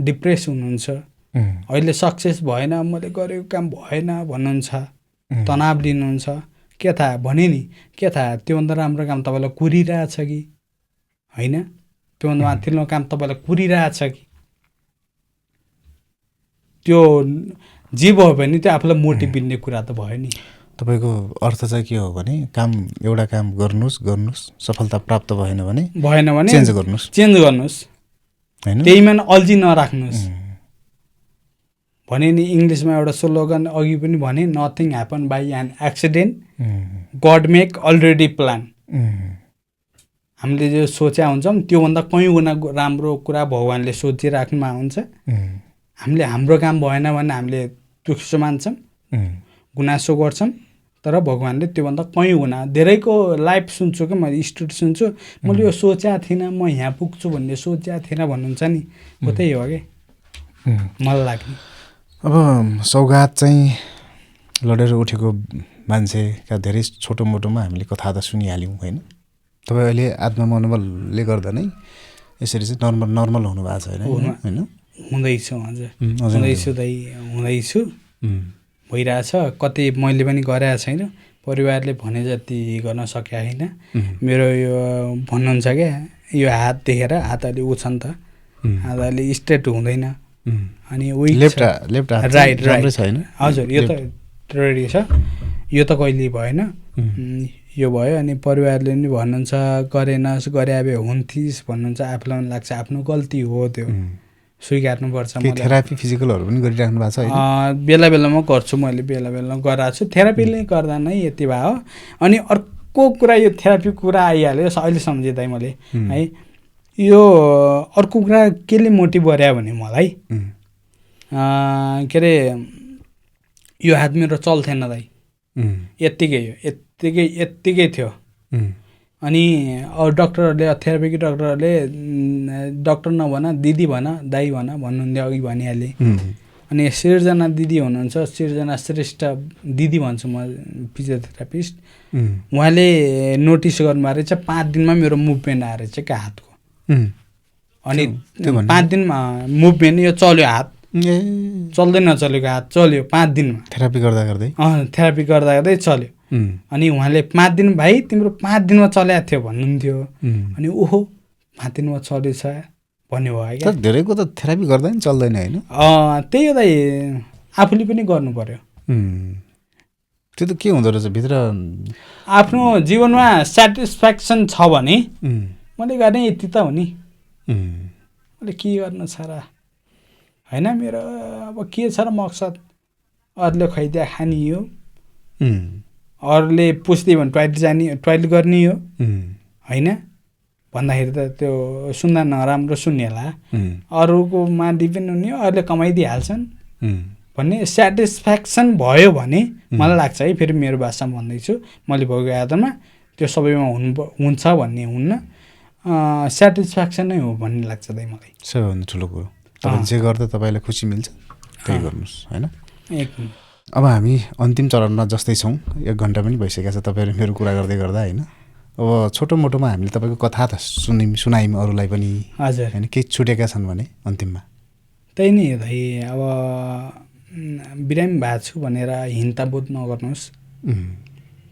A: डिप्रेस हुनुहुन्छ अहिले सक्सेस भएन मैले गरेको काम भएन भन्नुहुन्छ तनाव लिनुहुन्छ के थाहा भने नि के थाहा त्योभन्दा राम्रो काम तपाईँलाई कुरिरहेछ कि होइन त्योभन्दा माथिल्लो काम तपाईँलाई कुरिरहेछ कि त्यो जे भयो भने त्यो आफूलाई मोटिभ दिने कुरा त भयो नि
B: तपाईँको अर्थ चाहिँ के हो भने एउटा काम गर्नुहोस् सफलता प्राप्त भएन भने चेन्ज गर्नुहोस् हैन
A: त्यहीमा अल्झी नराख्नुहोस् भने नि इङ्ग्लिसमा एउटा स्लोगन अघि पनि भने nothing happen by an accident God make already plan हामीले जो सोच्या हुन्छौँ त्योभन्दा कयौँ गुणा राम्रो कुरा भगवान्ले सोचिराख्नुमा हुन्छ हामीले हाम्रो काम भएन भने हामीले दुःख मान्छौँ गुनासो गर्छौँ तर भगवान्ले त्योभन्दा कयौँ गुणा धेरैको लाइफ सुन्छु क्या मैले स्टोरी सुन्छु मैले यो सोचेको थिइनँ म यहाँ पुग्छु भन्ने सोचेको थिइनँ भन्नुहुन्छ नि हो त्यही हो कि मलाई लाग्ने
B: अब सौगात चाहिँ लडेर उठेको मान्छेका धेरै छोटो मोटोमा हामीले कथा त सुनिहाल्यौँ होइन तपाईँ अहिले आत्ममनोबलले गर्दा नै यसरी चाहिँ नर्मल हुनु भएको छ होइन
A: हुँदैछु हजुर हुँदैछु दाइ हुँदैछु भइरहेछ कतै मैले पनि गरेको छैन परिवारले भने जति गर्न सकेको छैन मेरो यो भन्नुहुन्छ क्या यो हात देखेर हात अलि उ छ नि त हात अलि स्ट्रेट हुँदैन अनि
B: लेफ्ट
A: राइट
B: छैन
A: हजुर यो त रेडी छ यो त कहिले भएन यो भयो अनि परिवारले पनि भन्नुहुन्छ गरेनस् गरे भए हुन्थिस् भन्नुहुन्छ आफूलाई पनि लाग्छ आफ्नो गल्ती हो त्यो स्वीकार्नुपर्छ
B: थेरापी फिजिकलहरू पनि गरिराख्नु भएको छ
A: बेला बेलामा गर्छु मैले बेला बेलामा गराएको छु थेरापीले गर्दा नै यति भयो अनि अर्को कुरा यो थेरापी कुरा आइहाल्यो अहिले सम्झिँदै मैले है यो अर्को कुरा केले मोटिभ गरे भने मलाई के अरे यो हात मेरो चल्थेन दाइ यत्तिकै थियो अनि डक्टरहरूले थेरापीको डक्टरहरूले डक्टर नभन दिदी भन दाइ भन भन्नुहुन्थ्यो अघि भनिहालेँ अनि सिर्जना दिदी हुनुहुन्छ सिर्जना श्रेष्ठ दिदी भन्छु म फिजियोथेरापिस्ट उहाँले नोटिस गर्नुभएको रहेछ 5 दिनमा मेरो मुभमेन्ट आएर चाहिँ क्या हातको अनि 5 दिनमा मुभमेन्ट यो चल्यो हात चल्दै नचलेको हात चल्यो 5 दिनमा
B: थेरापी
A: गर्दा गर्दै चल्यो अनि उहाँले 5 दिन भाइ तिम्रो 5 दिनमा चलेको थियो भन्नुहुन्थ्यो अनि ओहो 5 दिनमा चलेछ भन्यो भयो
B: धेरैको त थेरापी गर्दा नि चल्दैन होइन
A: त्यही हो दाइ आफूले पनि गर्नु पर्यो
B: त्यो त के हुँदो रहेछ भित्र
A: आफ्नो जीवनमा सेटिस्फ्याक्सन छ भने मैले गर्ने यति त हो नि मैले के गर्नु छ र होइन मेरो अब के छ र मकसद अरूले खुवाइदिया खाने हो अरूले पुस्दै भने टोइलेट गर्ने हो होइन भन्दाखेरि त त्यो सुन्दा नराम्रो सुन्नेला अरूकोमा डिपेन्ड हुने हो अरूले कमाइदिइहाल्छन् भन्ने सेटिस्फ्याक्सन भयो भने मलाई लाग्छ है फेरि मेरो भाषामा भन्दैछु मैले भएको आधारमा त्यो सबैमा हुन्छ भन्ने हुन्न सेटिस्फ्याक्सन नै हो भन्ने लाग्छ दाइ मलाई
B: सबैभन्दा ठुलो कुरो तपाईँ जे गर्दा तपाईँलाई खुसी मिल्छ त्यही गर्नुहोस् होइन अब हामी अन्तिम चरणमा जस्तै छौँ 1 घन्टा पनि भइसकेको छ तपाईँले मेरो कुरा गर्दै गर्दा होइन अब छोटो मोटोमा हामीले तपाईँको कथा त सुनायौँ अरूलाई पनि
A: हजुर
B: होइन केही छुटेका छन् भने अन्तिममा
A: त्यही नै दाइ अब बिरामी भएको छु भनेर हिंताबोध नगर्नुहोस्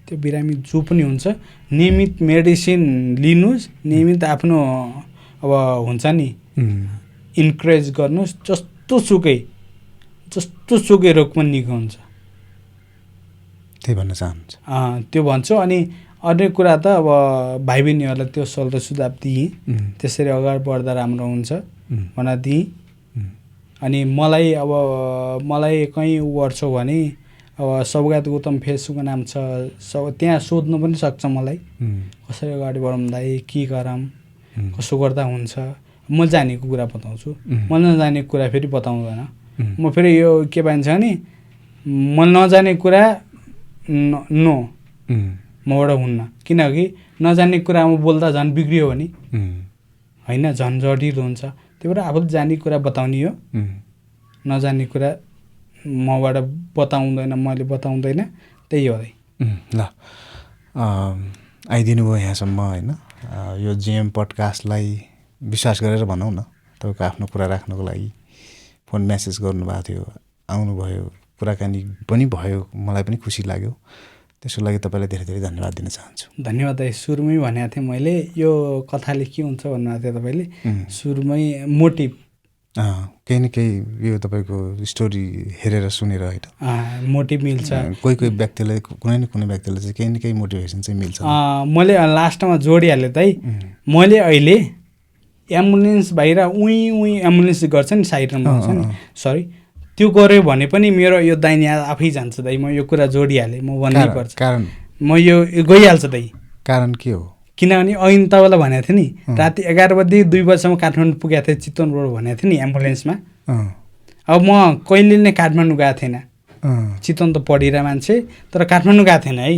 A: त्यो बिरामी जो पनि हुन्छ नियमित मेडिसिन लिनुहोस् नियमित आफ्नो अब हुन्छ नि इन्करेज गर्नुहोस् जस्तो सुकै रोग पनि निको हुन्छ
B: त्यही भन्न चाहनुहुन्छ
A: त्यो भन्छु अनि अन्य कुरा त अब भाइ बहिनीहरूलाई त्यो सल्लाह सुझाव दिएँ त्यसरी अगाडि बढ्दा राम्रो हुन्छ भनेर दिएँ अनि मलाई कहीँ गर्छौ भने अब सौगात गौतम फेसबुकको नाम छ त्यहाँ सोध्नु पनि सक्छ मलाई कसरी अगाडि बढाउँ दाइ के गरौँ कसो गर्दा हुन्छ म जानेको कुरा बताउँछु म नजानेको कुरा फेरि बताउँदैन म फेरि यो के भन्छ भने म नजानेको कुरा नो मबाट हुन्न किनकि नजानेको कुरामा बोल्दा झन् बिग्रियो भने होइन झन् जटिल हुन्छ त्यही भएर आफूले जानेको कुरा बताउने हो नजानेको कुरा मबाट मैले बताउँदैन त्यही हो
B: ल आइदिनु भयो यहाँसम्म होइन यो जिएम पडकास्टलाई विश्वास गरेर भनौँ न तपाईँको आफ्नो कुरा राख्नको लागि फोन मेसेज गर्नुभएको थियो आउनुभयो कुराकानी पनि भयो मलाई पनि खुसी लाग्यो त्यसको लागि तपाईँलाई धेरै धेरै धन्यवाद दिन चाहन्छु
A: धन्यवाद दाइ सुरुमै भनेको थिएँ मैले यो कथाले के हुन्छ भन्नुभएको थियो तपाईँले सुरुमै मोटिभ
B: केही न केही यो तपाईँको स्टोरी हेरेर सुनेर होइन
A: मोटिभ मिल्छ
B: कोही व्यक्तिलाई कुनै न कुनै व्यक्तिलाई चाहिँ केही न केही मोटिभेसन चाहिँ मिल्छ
A: मैले लास्टमा जोडिहालेँ दाइ मैले अहिले एम्बुलेन्स बाहिर उही एम्बुलेन्स गर्छ नि साइडमा हुन्छ नि सरी त्यो गऱ्यो भने पनि मेरो यो दाहिने हात आफै जान्छ दाइ म यो कुरा जोडिहालेँ म भन्नै पर्छ
B: कारण
A: म यो गइहाल्छ दाइ
B: कारण के हो
A: किनभने अहिले तपाईँलाई भनेको थिएँ नि राति 11 बजे 2 बजीसम्म काठमाडौँ पुगेको थिएँ चितवन रोड भनेको थिएँ नि एम्बुलेन्समा अब म कहिले नै काठमाडौँ गएको थिएन चितवन त पढिरहेको मान्छे तर काठमाडौँ गएको थिएन है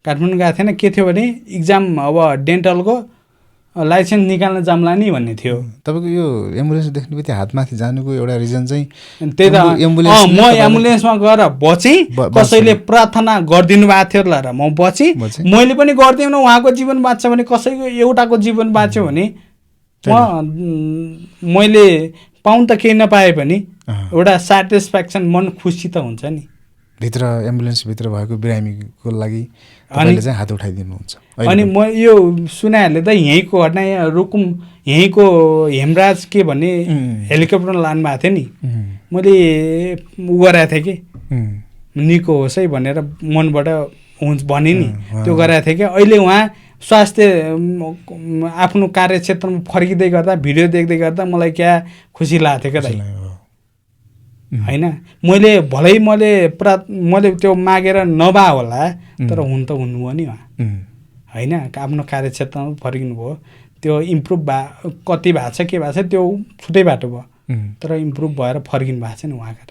A: काठमाडौँ गएको थिएन के थियो भने इक्जाम अब डेन्टलको लाइसेन्स निकाल्न जाम्ला नि भन्ने थियो
B: तपाईँको यो एम्बुलेन्स देख्ने बित्तिकै हातमाथि जानुको एउटा रिजन चाहिँ
A: त्यही त म एम्बुलेन्समा गएर बचेँ कसैले प्रार्थना गरिदिनु भएको थियो ल र म बचेँ मैले पनि गरिदिउँ न उहाँको जीवन बाँच्छ भने कसैको एउटाको जीवन बाँच्यो भने मैले पाउन त केही नपाए पनि
B: अँ।
A: एउटा सेटिस्फ्याक्सन मन खुसी त हुन्छ नि।
B: भित्र एम्बुलेन्सभित्र भएको बिरामीको लागि तपाईँले चाहिँ हात उठाइदिनुहुन्छ
A: अनि म यो सुनाइहालेँ त यहीँको घटना यहाँ रुकुम यहीँको हेमराज के भन्ने हेलिकप्टर लानु भएको थियो नि, मैले उ गराएको थिएँ कि निको होस् है भनेर मनबाट हुन्छ भने नि त्यो गराएको थिएँ कि अहिले उहाँ स्वास्थ्य आफ्नो कार्यक्षेत्रमा फर्किँदै गर्दा भिडियो देख्दै गर्दा मलाई क्या खुसी लागेको थियो क्या दाइ होइन। मैले त्यो मागेर नभए होला तर हुन त हुनुभयो नि उहाँ होइन, आफ्नो कार्यक्षेत्रमा फर्किनु भयो। त्यो इम्प्रुभ कति भएको छ के भएको छ त्यो छुट्टै बाटो भयो, तर इम्प्रुभ भएर फर्किनु भएको छ नि उहाँको।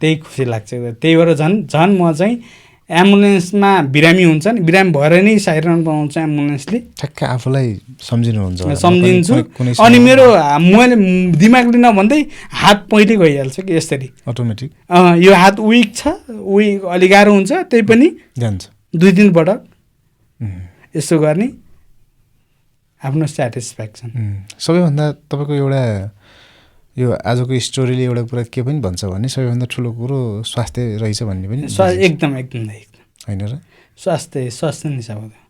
A: त्यही खुसी लाग्छ। त्यही भएर झन् म चाहिँ एम्बुलेन्समा बिरामी हुन्छ नि, बिरामी भएर नै साइरन बनाउँछ एम्बुलेन्सले,
B: ठ्याक्क आफूलाई सम्झिनुहुन्छ
A: सम्झिन्छु। अनि मैले दिमागले नभन्दै हात पहिले गइहाल्छ कि यसरी
B: अटोमेटिक।
A: यो हात विक छ, अलिक गाह्रो हुन्छ, त्यही पनि
B: जान्छ
A: 2-3 पटक यसो गर्ने आफ्नो सेटिस्फ्याक्सन।
B: सबैभन्दा तपाईँको एउटा यो आजको स्टोरीले एउटा कुरा के पनि भन्छ भने सबैभन्दा ठुलो कुरो स्वास्थ्य रहेछ भन्ने पनि
A: एकदम
B: होइन र?
A: स्वास्थ्य नै सबैभन्दा।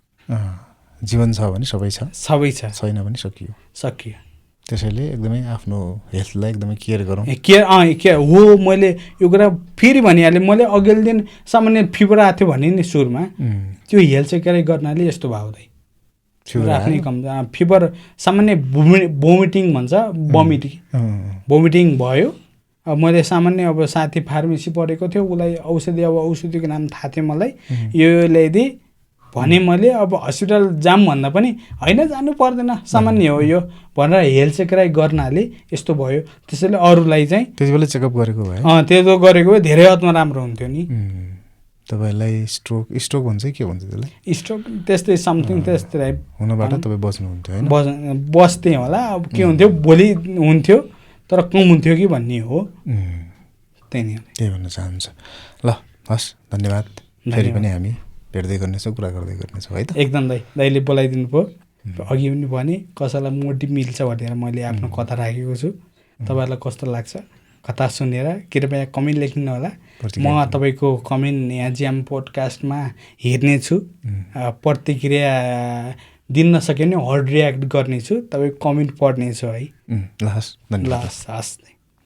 B: जीवन छ भने सबै छ, छैन भने
A: सकियो।
B: त्यसैले एकदमै आफ्नो हेल्थलाई एकदमै केयर गरौँ।
A: केयर हो। मैले यो कुरा फेरि भनिहालेँ, मैले अघिल्लो दिन सामान्य फिभर आएको थियो भने नि सुरुमा, त्यो हेल्थ चेक गर्नाले यस्तो भयो दाइ। आफ्नै कम फिभर सामान्य भोमिटिङ भन्छ, भोमिटिङ भयो। अब मैले सामान्य अब साथी फार्मेसी पढेको थियो, उसलाई औषधिको नाम थाहा थियो मलाई, यो ल्याइदिएँ भने मैले अब हस्पिटल जाम भन्दा पनि होइन जानु पर्दैन सामान्य हो यो भनेर हेल्थ चेक गर्नाले यस्तो भयो। त्यसैले अरूलाई चाहिँ
B: त्यति बेला चेकअप गरेको भए
A: त्यो गरेको भए धेरै हदमा राम्रो हुन्थ्यो नि।
B: तपाईँलाई स्ट्रोक भन्छ के भन्छ त्यसलाई?
A: स्ट्रोक त्यस्तै समथिङ त्यस्तै
B: हुनबाट तपाईँ बस्नुहुन्थ्यो होइन?
A: बस्थेँ होला। अब के हुन्थ्यो, भोलि हुन्थ्यो तर कम हुन्थ्यो कि भन्ने हो।
B: त्यही भन्न चाहन्छ। ल हस्, धन्यवाद। फेरि पनि हामी भेट्दै गर्नेछौँ, कुरा गर्दै गर्नेछौँ है त।
A: एकदम दाइले बोलाइदिनु भयो। अघि पनि भने कसैलाई मोटिभ मिल्छ भनेर मैले आफ्नो कथा राखेको छु। तपाईँहरूलाई कस्तो लाग्छ कथा सुनेर कृपया कमेन्ट लेख्नु होला। म तपाईँको कमेन्ट यहाँ ज्याम पोडकास्टमा हेर्नेछु, प्रतिक्रिया दिन नसके पनि हर्ड रियाक्ट गर्नेछु, तपाईँको कमेन्ट पढ्नेछु है।
B: ल हस्, धन्यवाद।
A: हस्।